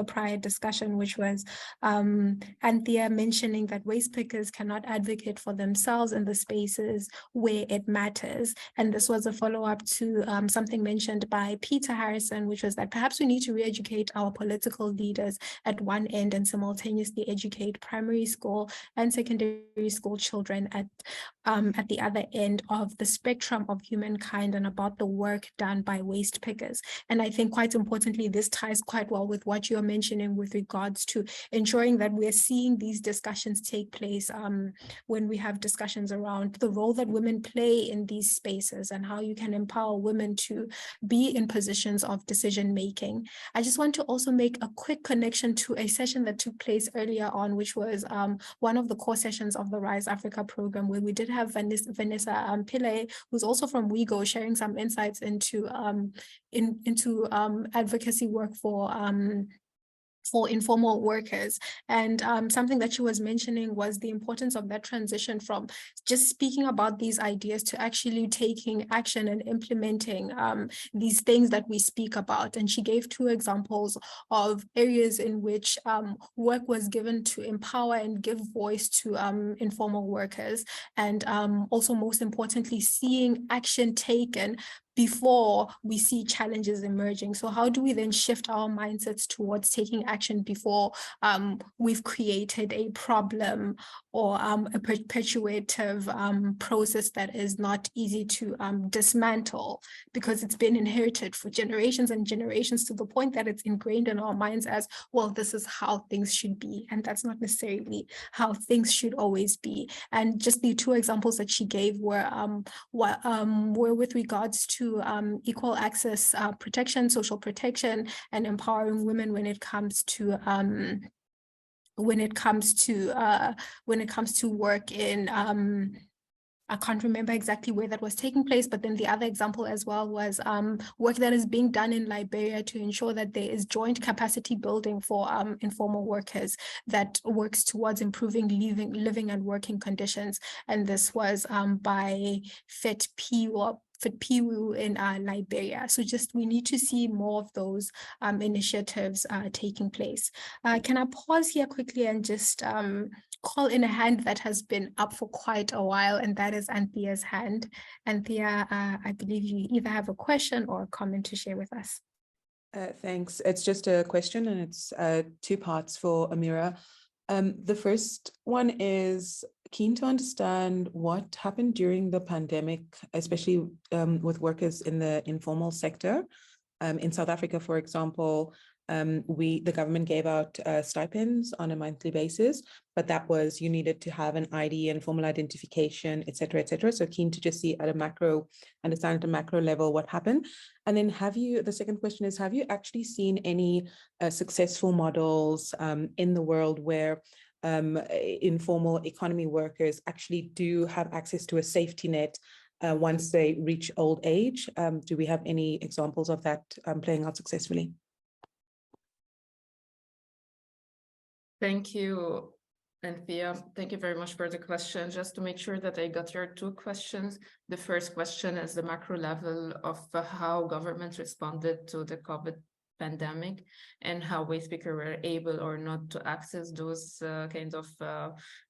prior discussion, which was Anthea mentioning that waste pickers cannot advocate for themselves in the spaces where it matters. And this was a follow-up to something mentioned by Peter Harrison, which was that perhaps we need to re-educate our political leaders at one end and simultaneously educate primary school and secondary school children at the other end of the spectrum of humankind and about the work done by waste pickers. And I think quite importantly, this ties quite well with what you're mentioning with regards to ensuring that we're seeing these discussions take place when we have discussions around the role that women play in these spaces and how you can empower women to be in positions of decision making. I just want to also make a quick connection to a session that took place earlier on, which was one of the core sessions of the Rise Africa program, where we did have Vanessa Pillay, who's also from WIGO, sharing some insights into advocacy work for informal workers. And something that she was mentioning was the importance of that transition from just speaking about these ideas to actually taking action and implementing these things that we speak about. And she gave 2 examples of areas in which work was given to empower and give voice to informal workers. And also, most importantly, seeing action taken before we see challenges emerging. So how do we then shift our mindsets towards taking action before we've created a problem or a perpetuative process that is not easy to dismantle, because it's been inherited for generations and generations to the point that it's ingrained in our minds as, well, this is how things should be. And that's not necessarily how things should always be. And just the 2 examples that she gave were with regards to equal access protection, social protection, and empowering women when it comes to work in I can't remember exactly where that was taking place, but then the other example as well was work that is being done in Liberia to ensure that there is joint capacity building for informal workers that works towards improving living and working conditions. And this was by FITPIWU in Liberia. So just we need to see more of those initiatives taking place. Can I pause here quickly and just call in a hand that has been up for quite a while, and that is Anthea's hand. Anthea, I believe you either have a question or a comment to share with us. Thanks. It's just a question, and it's 2 parts for Amira. The first one is keen to understand what happened during the pandemic, especially with workers in the informal sector. In South Africa, for example, the government gave out stipends on a monthly basis, but that was, you needed to have an ID and formal identification, et cetera, et cetera. So keen to just see at a understand at a macro level what happened. And then the second question is, have you actually seen any successful models in the world where informal economy workers actually do have access to a safety net once they reach old age? Do we have any examples of that playing out successfully? Thank you, Anthea. Thank you very much for the question. Just to make sure that I got your 2 questions. The first question is the macro level of how government responded to the COVID pandemic and how waste pickers were able or not to access those kind of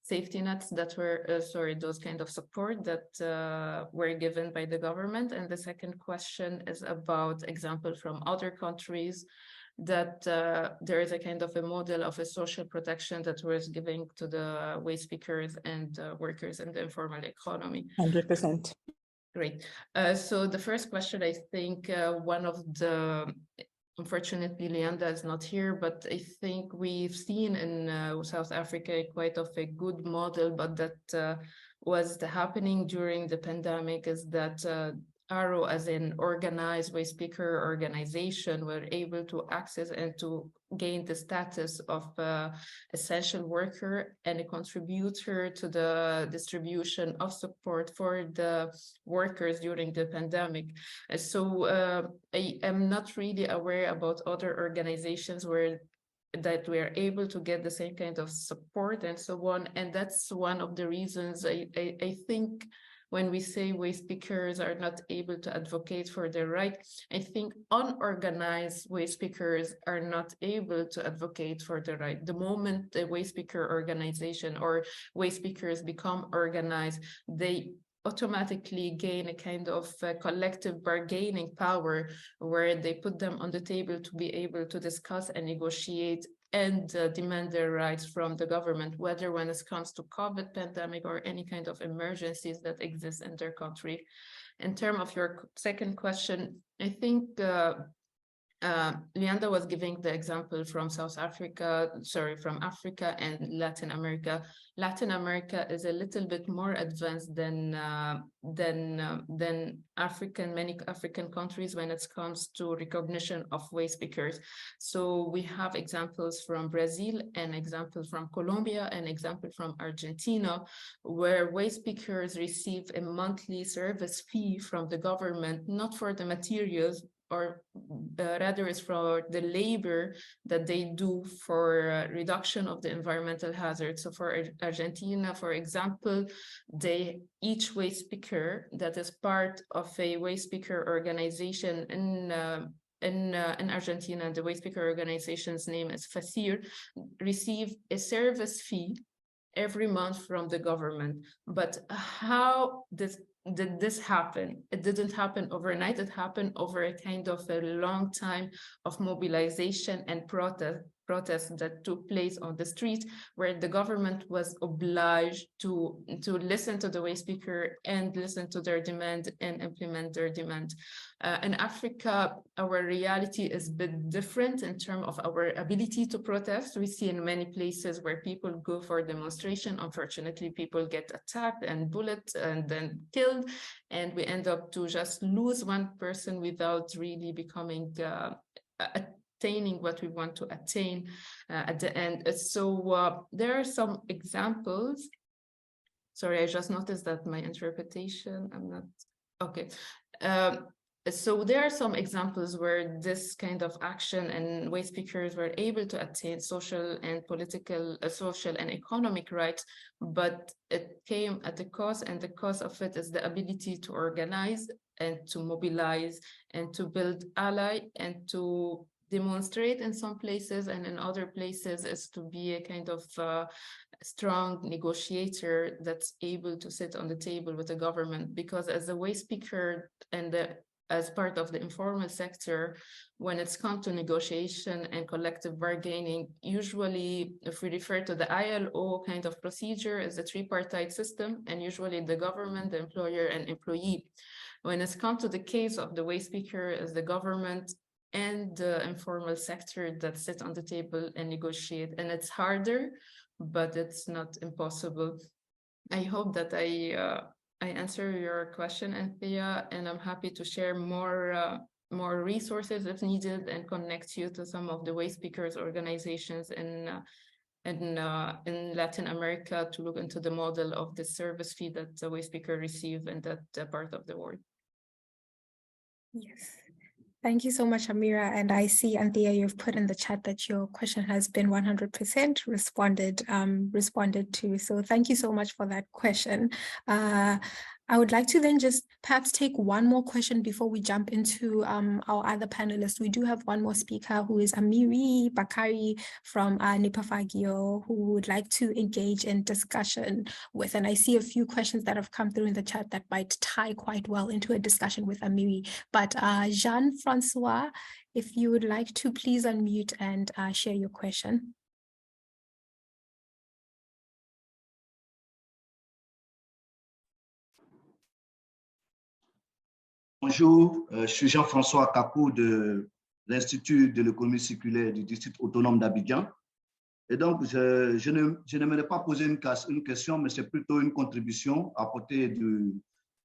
safety nets that were, those kind of support that were given by the government. And the second question is about example from other countries that there is a kind of a model of a social protection that was giving to the waste pickers and workers in the informal economy. 100%. Great. So the first question, I think one of the, unfortunately, Leanda is not here, but I think we've seen in South Africa quite of a good model, but that was happening during the pandemic is that ARO, as an organized waste picker organization, were able to access and to gain the status of essential worker and a contributor to the distribution of support for the workers during the pandemic. So I am not really aware about other organizations that we are able to get the same kind of support and so on. And that's one of the reasons I think when we say waste pickers are not able to advocate for their right, I think unorganized waste pickers are not able to advocate for their right. The moment the waste picker organization or waste pickers become organized, they automatically gain a kind of collective bargaining power where they put them on the table to be able to discuss and negotiate and demand their rights from the government, whether when it comes to COVID pandemic or any kind of emergencies that exist in their country. In terms of your second question, I think Leanda was giving the example from from Africa and Latin America. Latin America is a little bit more advanced than many African countries when it comes to recognition of waste pickers. So we have examples from Brazil, and examples from Colombia, and example from Argentina, where waste pickers receive a monthly service fee from the government, not for the materials, or rather is for the labor that they do for reduction of the environmental hazards. So for Argentina, for example, each waste picker that is part of a waste picker organization in Argentina, the waste picker organization's name is FACIR, receive a service fee every month from the government. But how did this happen? It didn't happen overnight. It happened over a kind of a long time of mobilization and protests that took place on the street, where the government was obliged to listen to the waste picker and listen to their demand and implement their demand. In Africa, our reality is a bit different in terms of our ability to protest. We see in many places where people go for demonstration, unfortunately, people get attacked and bullet and then killed, and we end up to just lose one person without really becoming attaining what we want to attain at the end. So there are some examples. Sorry, I just noticed that my interpretation, I'm not, okay. So there are some examples where this kind of action and waste pickers were able to attain social and political, social and economic rights, but it came at a cost, and the cost of it is the ability to organize and to mobilize and to build ally and to demonstrate in some places, and in other places is to be a kind of strong negotiator that's able to sit on the table with the government. Because as a waste picker and as part of the informal sector, when it's come to negotiation and collective bargaining, usually if we refer to the ILO kind of procedure, is a tripartite system, and usually the government, the employer, and employee. When it's come to the case of the waste picker, is the government and the informal sector that sit on the table and negotiate. And it's harder, but it's not impossible. I hope that I answer your question, Anthea, and I'm happy to share more resources if needed and connect you to some of the waste pickers organizations in Latin America to look into the model of the service fee that the waste picker receive in that part of the world. Yes. Thank you so much, Amira. And I see, Anthea, you've put in the chat that your question has been 100% responded to. So thank you so much for that question. I would like to then just perhaps take one more question before we jump into our other panelists. We do have one more speaker, who is Amiri Bakari from Nipafagio, who would like to engage in discussion with. And I see a few questions that have come through in the chat that might tie quite well into a discussion with Amiri. But Jean-Francois, if you would like to please unmute and share your question. Bonjour, je suis Jean-François Capou de l'Institut de l'économie circulaire du district autonome d'Abidjan. Et donc, je n'aimerais pas poser une question, mais c'est plutôt une contribution apportée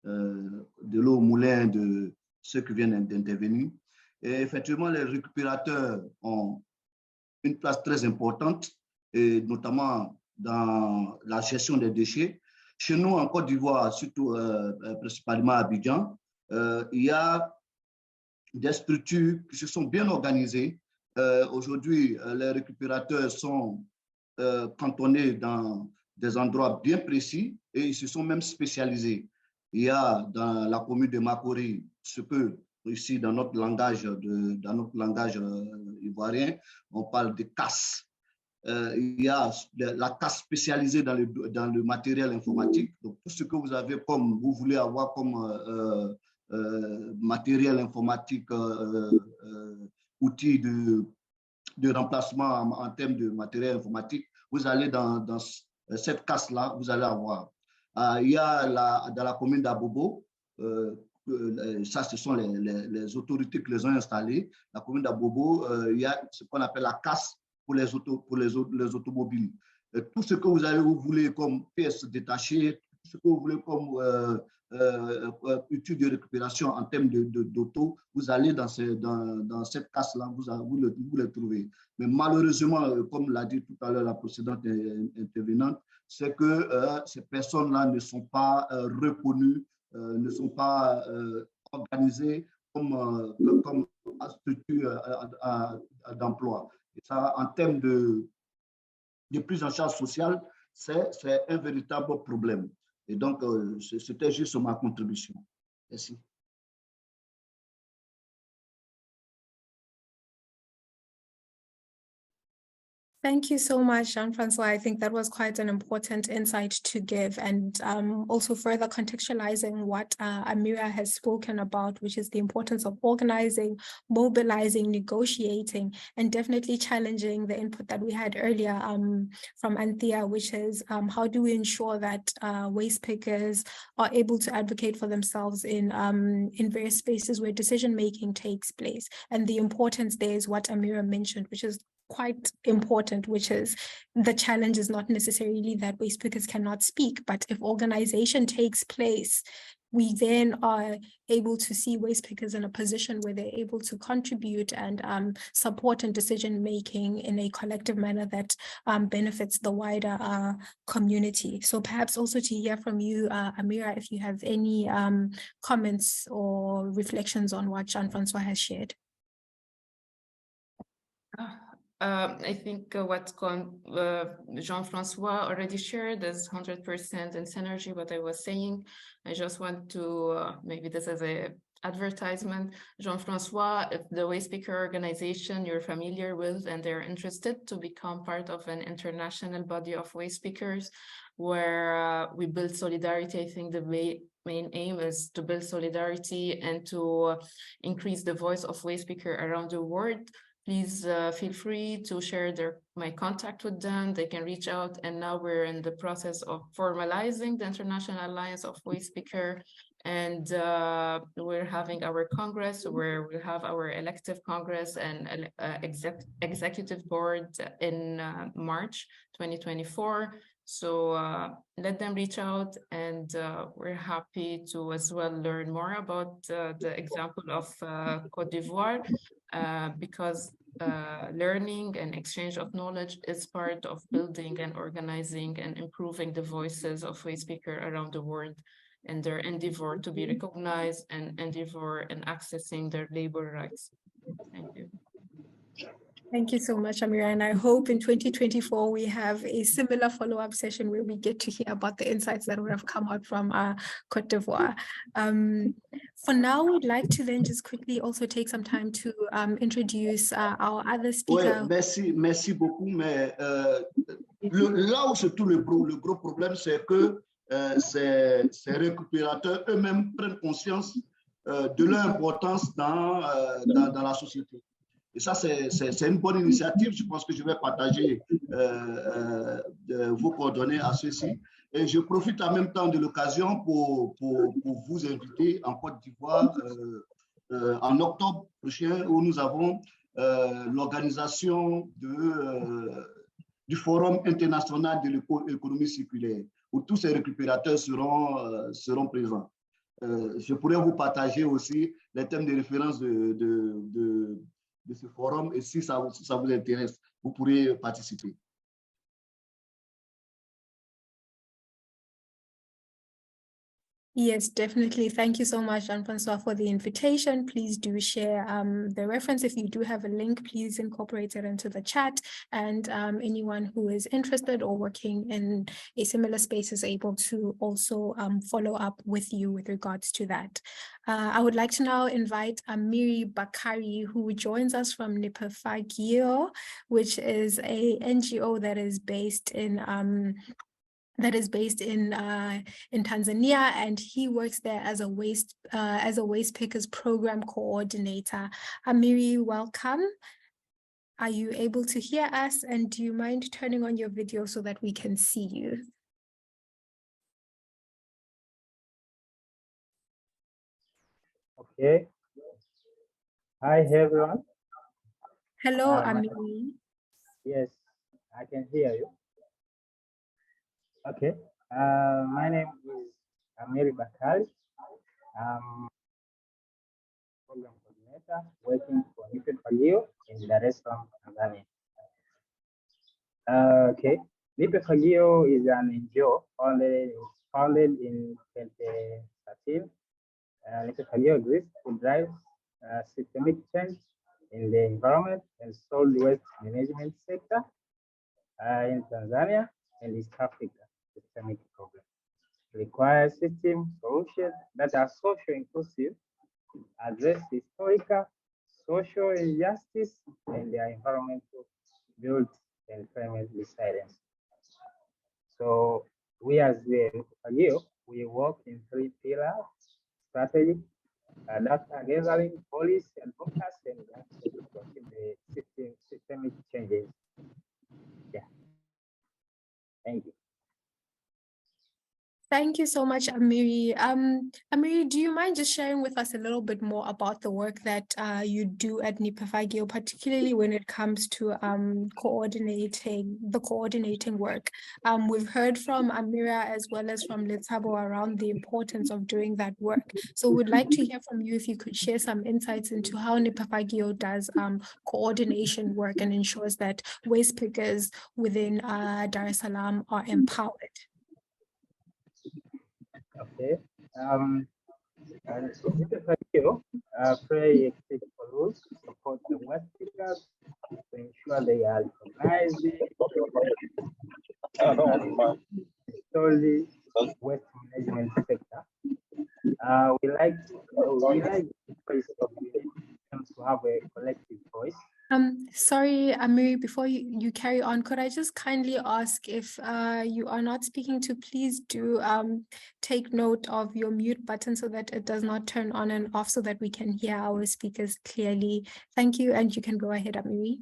de l'eau au moulin de ceux qui viennent d'intervenir. Et effectivement, les récupérateurs ont une place très importante, et notamment dans la gestion des déchets. Chez nous, en Côte d'Ivoire, surtout principalement à Abidjan, il y a des structures qui se sont bien organisées. Aujourd'hui, les récupérateurs sont cantonnés dans des endroits bien précis et ils se sont même spécialisés. Il y a dans la commune de Makori, ce que ici dans notre langage, ivoirien, on parle de casse. Il y a la casse spécialisée dans le matériel informatique. Donc, tout ce que vous avez comme, vous voulez avoir comme matériel informatique, outils de remplacement en termes de matériel informatique, vous allez dans cette casse-là, vous allez avoir. Il y a dans la commune d'Abobo, ça, ce sont les autorités qui les ont installées. La commune d'Abobo, il y a ce qu'on appelle la casse pour les automobiles. Tout ce que vous voulez comme pièces détachées, tout ce que vous voulez comme outils de récupération en termes d'auto, vous allez dans cette casse-là, vous les trouvez. Mais malheureusement, comme l'a dit tout à l'heure la précédente intervenante, c'est que ces personnes-là ne sont pas reconnues, ne sont pas organisées comme structure d'emploi. Et ça, en termes de prise en charge sociale, c'est un véritable problème. Et donc, c'était juste ma contribution. Merci. Thank you so much, Jean-Francois. I think that was quite an important insight to give, and also further contextualizing what Amira has spoken about, which is the importance of organizing, mobilizing, negotiating, and definitely challenging the input that we had earlier from Anthea, which is how do we ensure that waste pickers are able to advocate for themselves in various spaces where decision-making takes place. And the importance there is what Amira mentioned, which is quite important, which is the challenge is not necessarily that waste pickers cannot speak, but if organization takes place, we then are able to see waste pickers in a position where they're able to contribute and support in decision-making in a collective manner that benefits the wider community. So perhaps also to hear from you, Amira, if you have any comments or reflections on what Jean-Francois has shared. I think what Jean-Francois already shared is 100% in synergy what I was saying. I just want to, maybe this is a advertisement. Jean-Francois, if the waste picker organization you're familiar with and they're interested to become part of an international body of waste pickers where we build solidarity, I think the main aim is to build solidarity and to increase the voice of waste picker around the world. Please feel free to share my contact with them. They can reach out. And now we're in the process of formalizing the International Alliance of Waste Picker. And we're having our Congress where we'll have our elective Congress and executive board in March 2024. So let them reach out, and we're happy to as well learn more about the example of Côte d'Ivoire, because learning and exchange of knowledge is part of building and organizing and improving the voices of waste pickers around the world and their endeavor to be recognized and endeavor in accessing their labor rights. Thank you. Thank you so much, Amira. And I hope in 2024, we have a similar follow-up session where we get to hear about the insights that would have come out from Côte d'Ivoire. For now, we'd like to then just quickly also take some time to introduce our other speaker. Oui, merci beaucoup. Mais là où se trouve le gros problème, c'est que ces récupérateurs eux-mêmes prennent conscience de leur importance dans la société. Et ça, c'est une bonne initiative. Je pense que je vais partager vos coordonnées à ceux-ci. Et je profite en même temps de l'occasion pour vous inviter en Côte d'Ivoire en octobre prochain, où nous avons l'organisation du Forum international de l'économie circulaire, où tous ces récupérateurs seront présents. Je pourrais vous partager aussi les thèmes de référence de ce forum et si ça vous intéresse, vous pourrez participer. Yes, definitely. Thank you so much, Jean-Francois, for the invitation. Please do share the reference. If you do have a link, please incorporate it into the chat. And anyone who is interested or working in a similar space is able to also follow up with you with regards to that. I would like to now invite Amiri Bakari, who joins us from Nipefagio, which is a NGO that is based in in Tanzania, and he works there as a waste pickers program coordinator. Amiri, welcome. Are you able to hear us, and do you mind turning on your video so that we can see you? Okay. Hi everyone. Hello, Amiri. Yes, I can hear you. Okay, my name is Amiri Bakari. I'm program coordinator working for Nipefagio in Dar es Salaam, Tanzania. Okay, Nipefagio is an NGO founded in 2013. Nipefagio exists to drive systemic change in the environment and solid waste management sector in Tanzania and East Africa. Systemic problem requires system solutions that are social inclusive, address historical, social injustice, and their environmental build and climate resilience. So we as the NGO, we work in 3 pillars: strategy, data gathering, policy advocacy, and the systemic changes. Yeah. Thank you. Thank you so much, Amiri. Amiri, do you mind just sharing with us a little bit more about the work that you do at Nipefagio, particularly when it comes to coordinating work? We've heard from Amira as well as from Letabo around the importance of doing that work. So we'd like to hear from you if you could share some insights into how Nipefagio does coordination work and ensures that waste pickers within Dar es Salaam are empowered. Okay. Nipefagio play a critical role to support the waste pickers to ensure they are recognized, solely waste management sector. We like the place of to have a collective voice. Sorry, Amiri, before you carry on, could I just kindly ask if you are not speaking to, please do take note of your mute button so that it does not turn on and off so that we can hear our speakers clearly. Thank you, and you can go ahead, Amiri.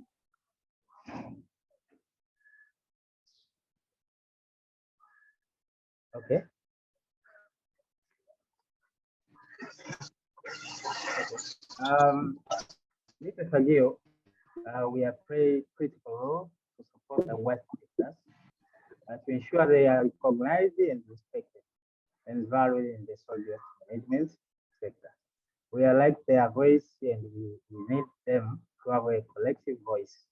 Okay. Nipefagio, we are play critical role to support the waste pickers to ensure they are recognized and respected and valued in the solid waste management sector. We are like their voice, and we need them to have a collective voice.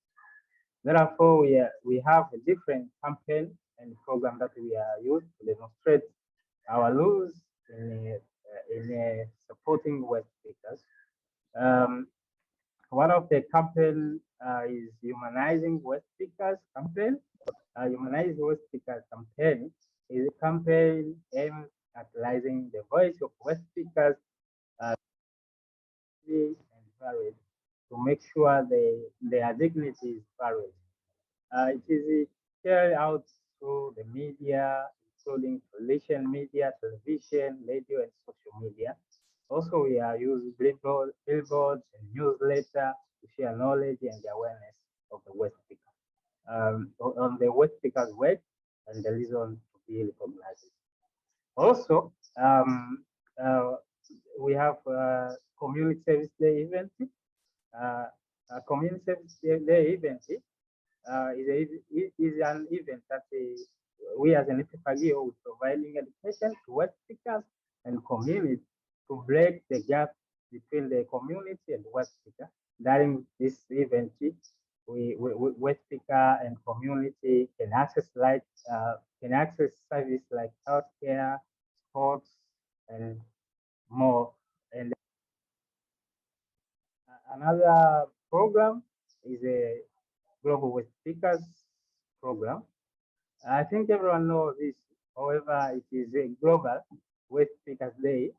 Therefore, we have a different campaign and program that we are used to demonstrate our rules in supporting waste pickers. One of the campaign is Humanizing Waste Pickers campaign. Humanizing Waste Pickers campaign is a campaign aimed at raising the voice of waste pickers and valued to make sure their dignity is valued. It is carried out through the media, including traditional media, television, radio, and social media. Also, we are using billboards and newsletter to share knowledge and awareness of the waste picker, on the waste picker's work and the reason to be recognized. Also, we have community service day event. A community service day event is an event that we as an Nipefagio are providing education to waste pickers and community to break the gap between the community and waste picker. During this event, waste picker and community can access service like healthcare, sports, and more. And another program is a Global Waste Pickers program. I think everyone knows this. However, it is a global Waste Pickers Day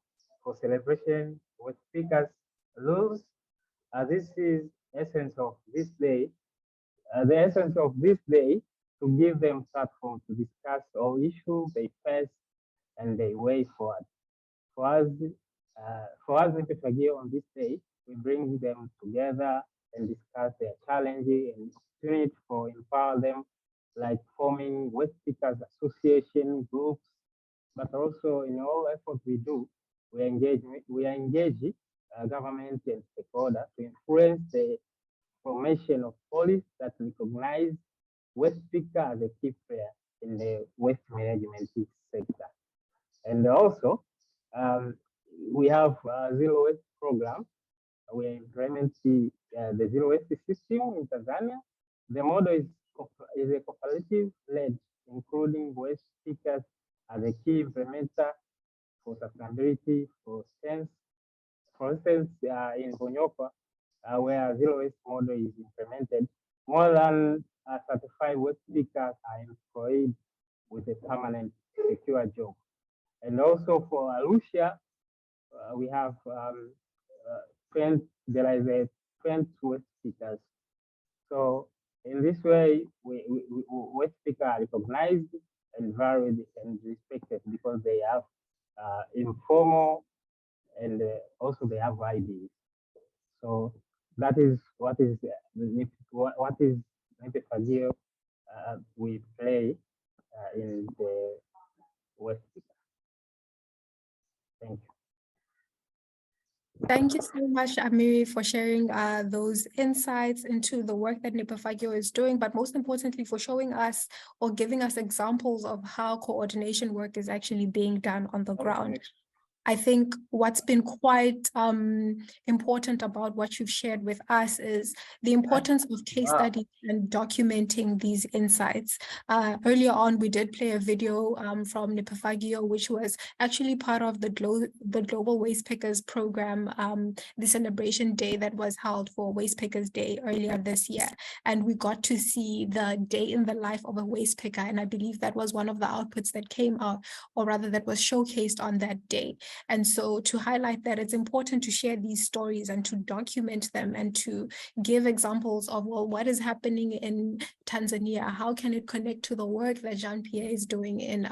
for celebration Waste Pickers rules. This is essence of this day. The essence of this day to give them platform to discuss all issues they face and their way forward. For us in Pefagio on this day, we bring them together and discuss their challenges and opportunities for empower them, like forming Waste Pickers Association groups, but also in all efforts we do, we engage government and stakeholders to influence the formation of policies that recognize waste picker as a key player in the waste management sector. And also, we have a zero waste program. We implement the zero waste system in Tanzania. The model is a cooperative led, including waste pickers as a key implementer for sustainability. For instance, in Bonyopa, where zero waste model is implemented, more than 35 waste pickers are employed with a permanent secure job. And also for Arusha, we have there is a 20 waste pickers. So in this way, waste pickers are recognized and valued and respected because they have informal and also they have IDs. So that is what is Nepefagio we play in the West. Thank you. Thank you so much, Amiri, for sharing those insights into the work that Nepefagio is doing, but most importantly, for showing us or giving us examples of how coordination work is actually being done on the ground. I think what's been quite important about what you've shared with us is the importance of case studies and documenting these insights. Earlier on, we did play a video from Nepefagio, which was actually part of the Global Waste Pickers program, the celebration day that was held for Waste Pickers Day earlier this year. And we got to see the day in the life of a waste picker. And I believe that was one of the outputs that came out, or rather that was showcased on that day. And so to highlight that, it's important to share these stories and to document them and to give examples of, well, what is happening in Tanzania? How can it connect to the work that Jean-Pierre is doing in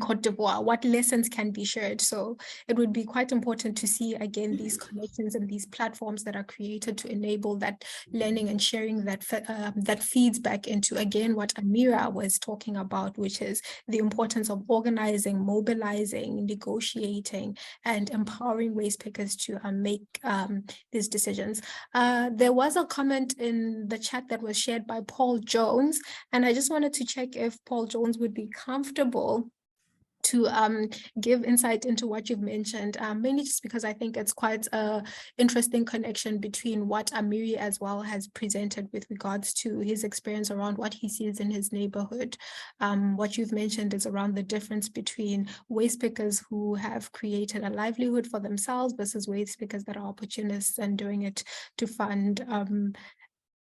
Cote d'Ivoire? What lessons can be shared? So it would be quite important to see, again, these connections and these platforms that are created to enable that learning and sharing that feeds back into, again, what Amira was talking about, which is the importance of organizing, mobilizing, negotiating, and empowering waste pickers to make these decisions. There was a comment in the chat that was shared by Paul Jones, and I just wanted to check if Paul Jones would be comfortable to give insight into what you've mentioned, mainly just because I think it's quite an interesting connection between what Amiri as well has presented with regards to his experience around what he sees in his neighborhood. What you've mentioned is around the difference between waste pickers who have created a livelihood for themselves versus waste pickers that are opportunists and doing it to fund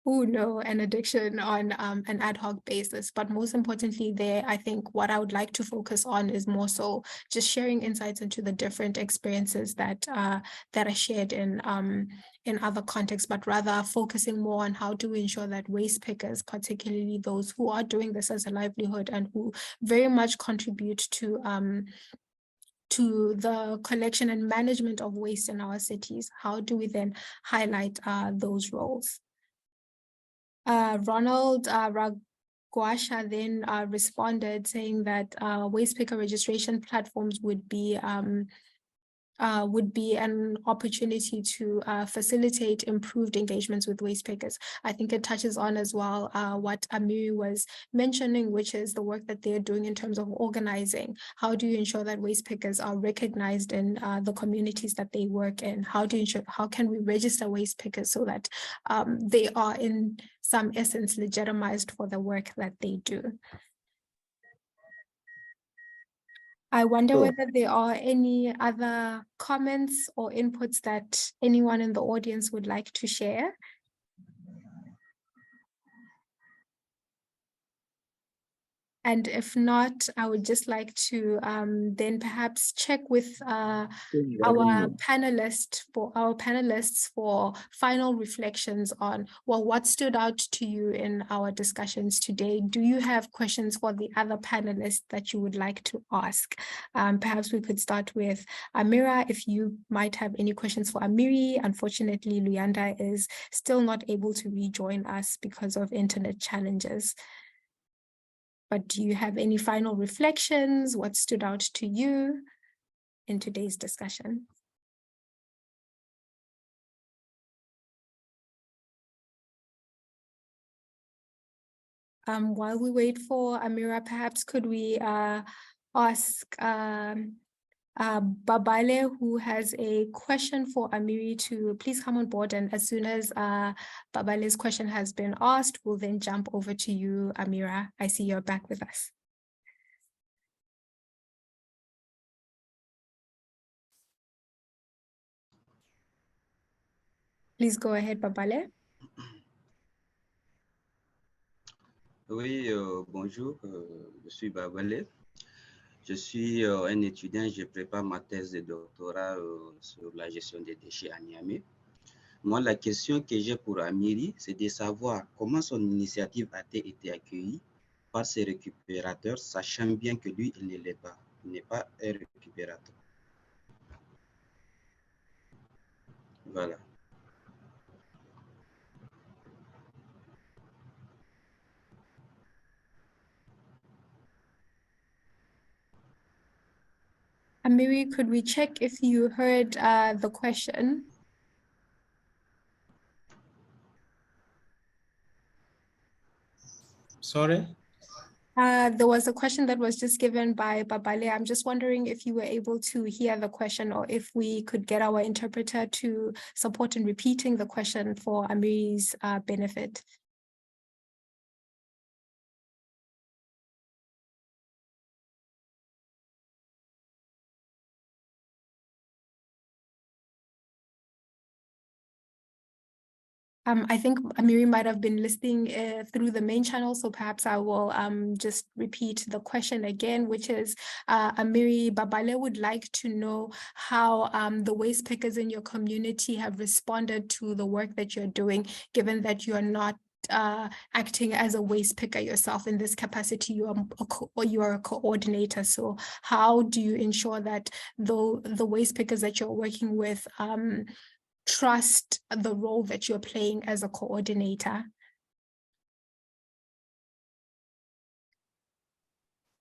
an addiction on an ad hoc basis. But most importantly there, I think what I would like to focus on is more so just sharing insights into the different experiences that are shared in other contexts, but rather focusing more on how do we ensure that waste pickers, particularly those who are doing this as a livelihood and who very much contribute to the collection and management of waste in our cities, how do we then highlight those roles? Ronald Ragwasha then responded saying that waste picker registration platforms would be would be an opportunity to facilitate improved engagements with waste pickers. I think it touches on as well what Amiri was mentioning, which is the work that they're doing in terms of organizing. How do you ensure that waste pickers are recognized in the communities that they work in? How can we register waste pickers so that they are in some essence legitimized for the work that they do? I wonder whether there are any other comments or inputs that anyone in the audience would like to share. And if not, I would just like to then perhaps check with our panelists for final reflections on, well, what stood out to you in our discussions today. Do you have questions for the other panelists that you would like to ask? Perhaps we could start with Amira, if you might have any questions for Amiri. Unfortunately, Luyanda is still not able to rejoin us because of internet challenges. But do you have any final reflections? What stood out to you in today's discussion? While we wait for Amira, perhaps could we ask Babale, who has a question for Amiri, to please come on board, and as soon as Babale's question has been asked, we'll then jump over to you, Amira. I see you're back with us. Please go ahead, Babale. Oui, bonjour, je suis Babale. Je suis un étudiant, je prépare ma thèse de doctorat sur la gestion des déchets à Niamey. Moi, la question que j'ai pour Amiri, c'est de savoir comment son initiative a-t-elle été accueillie par ses récupérateurs, sachant bien que lui, il ne l'est pas. Il n'est pas un récupérateur. Voilà. Amiri, could we check if you heard the question? Sorry? There was a question that was just given by Babale. I'm just wondering if you were able to hear the question, or if we could get our interpreter to support in repeating the question for Amiri's benefit. I think Amiri might have been listening through the main channel, so perhaps I will just repeat the question again, which is, Amiri, Babale would like to know how the waste pickers in your community have responded to the work that you're doing, given that you're not acting as a waste picker yourself. In this capacity, you are a coordinator. So how do you ensure that the waste pickers that you're working with trust the role that you're playing as a coordinator?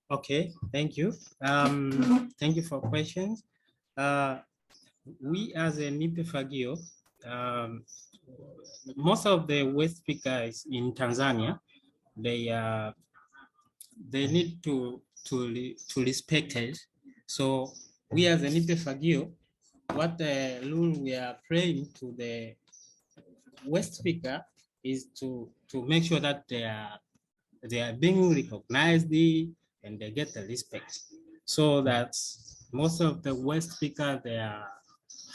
Okay, thank you. Thank you for questions. We as a NIPE-FAGIO, most of the waste pickers in Tanzania, they need to respect it. So we as a NIPE-FAGIO, what rule we are praying to the waste picker is to make sure that they are being recognized and they get the respect. So that most of the waste pickers, they are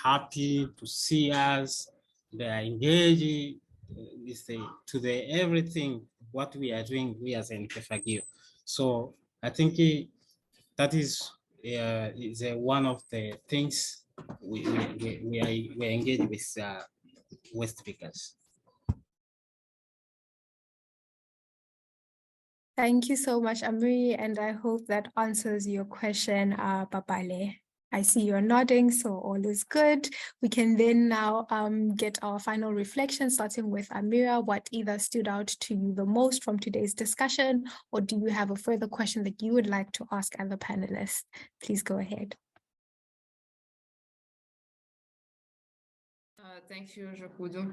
happy to see us, they are engaged to the everything what we are doing, we as NIPE-FAGIO. So I think that is one of the things we engage with waste pickers. Thank you so much, Amiri, and I hope that answers your question, Babale. I see you're nodding, so all is good. We can then now get our final reflection, starting with Amira. What either stood out to you the most from today's discussion, or do you have a further question that you would like to ask other panelists? Please go ahead. Thank you, Jakudo.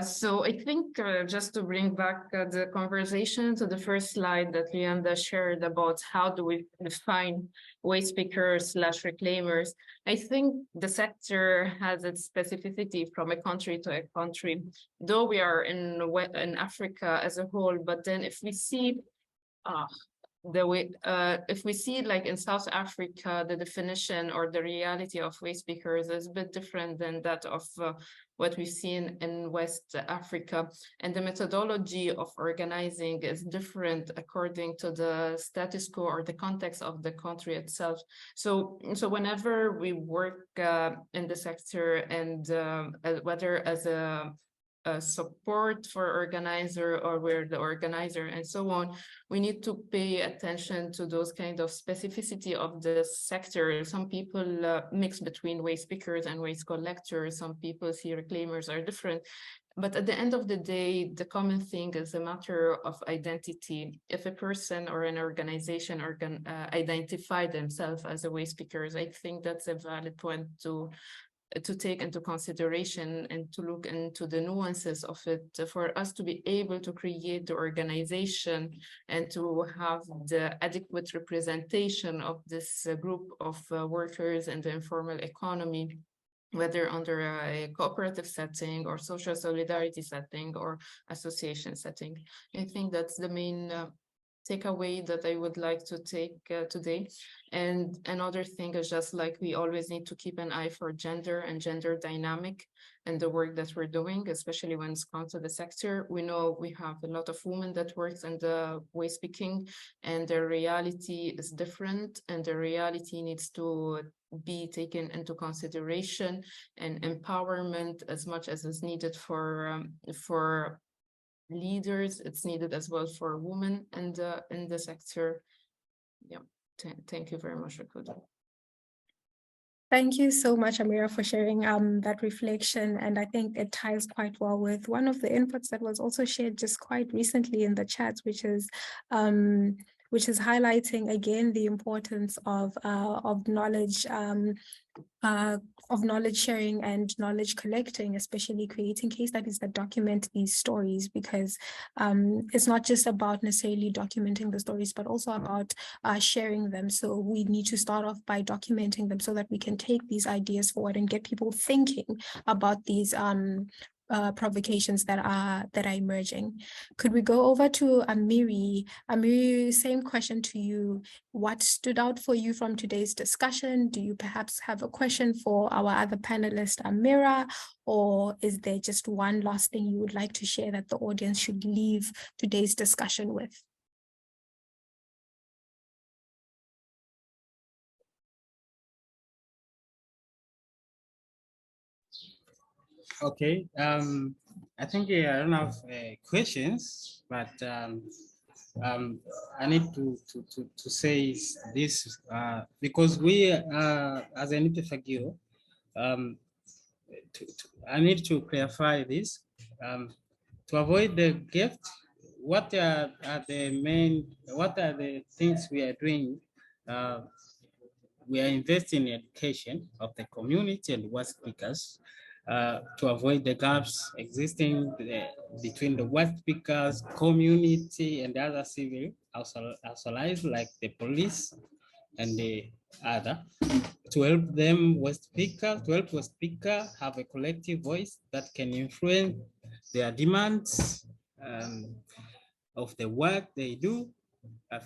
So I think just to bring back the conversation to the first slide that Leanda shared about how do we define waste pickers / reclaimers, I think the sector has its specificity from a country to a country, though we are in Africa as a whole. But then if we see the way, if we see like in South Africa, the definition or the reality of waste pickers is a bit different than that of what we've seen in West Africa. And the methodology of organizing is different according to the status quo or the context of the country itself. So whenever we work in the sector and whether as a support for organizer or we're the organizer and so on, we need to pay attention to those kind of specificity of the sector. Some people mix between waste pickers and waste collectors. Some people see reclaimers are different. But at the end of the day, the common thing is a matter of identity. If a person or an organization identify themselves as a waste pickers, I think that's a valid point to take into consideration and to look into the nuances of it for us to be able to create the organization and to have the adequate representation of this group of workers in the informal economy, whether under a cooperative setting or social solidarity setting or association setting. I think that's the main takeaway that I would like to take today. And another thing is just like we always need to keep an eye for gender and gender dynamic and the work that we're doing, especially when it comes to the sector. We know we have a lot of women that works in the waste picking and their reality is different and the reality needs to be taken into consideration, and empowerment as much as is needed for leaders, it's needed as well for women and in the sector. Yeah, thank you very much, Rakuda. Thank you so much, Amira, for sharing that reflection. And I think it ties quite well with one of the inputs that was also shared just quite recently in the chat, which is highlighting again the importance of knowledge sharing and knowledge collecting, especially creating case studies that document these stories, because it's not just about necessarily documenting the stories, but also about sharing them. So we need to start off by documenting them so that we can take these ideas forward and get people thinking about these provocations that are emerging. Could we go over to Amiri? Amiri, same question to you. What stood out for you from today's discussion? Do you perhaps have a question for our other panelist, Amira, or is there just one last thing you would like to share that the audience should leave today's discussion with? Okay, I think I don't have questions, but I need to say this because we as an interfagio, I need to clarify this to avoid the gift. What are the things we are doing? We are investing in education of the community and waste pickers to avoid the gaps existing between the waste pickers, community, and other civil allies like the police and the other, to help them waste picker have a collective voice that can influence their demands of the work they do,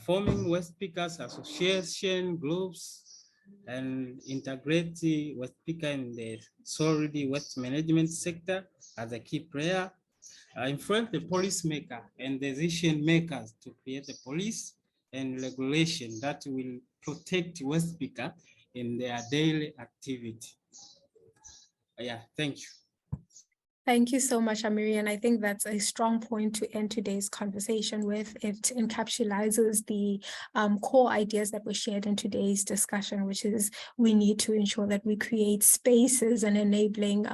forming waste pickers association groups, and integrate waste picker in the solid waste management sector as a key player. Influence the policymaker and decision makers to create a police and regulation that will protect waste picker in their daily activity. Yeah, thank you. Thank you so much, Amiri. And I think that's a strong point to end today's conversation with. It encapsulates the core ideas that were shared in today's discussion, which is we need to ensure that we create spaces and enabling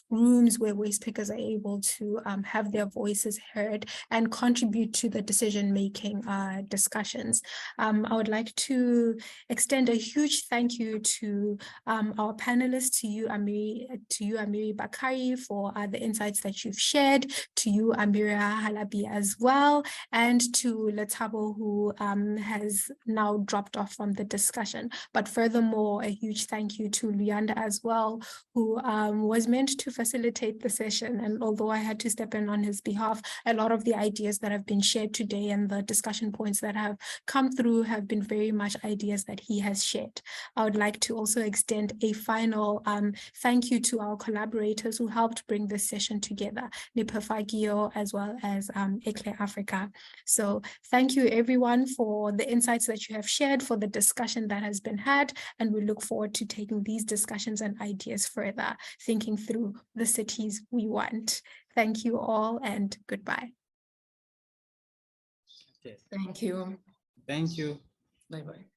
rooms where waste pickers are able to have their voices heard and contribute to the decision-making discussions. I would like to extend a huge thank you to our panelists, to you, Amiri Bakari, for the insights that you've shared, to you, Amira Halabi, as well, and to Letabo, who has now dropped off from the discussion. But furthermore, a huge thank you to Luyanda as well, who was meant to facilitate the session. And although I had to step in on his behalf, a lot of the ideas that have been shared today and the discussion points that have come through have been very much ideas that he has shared. I would like to also extend a final thank you to our collaborators who helped bring this session together, Nipafagio as well as Eclair Africa. So thank you everyone for the insights that you have shared, for the discussion that has been had, and we look forward to taking these discussions and ideas further, thinking through the cities we want. Thank you all and goodbye. Okay. Thank you. Thank you. Bye-bye.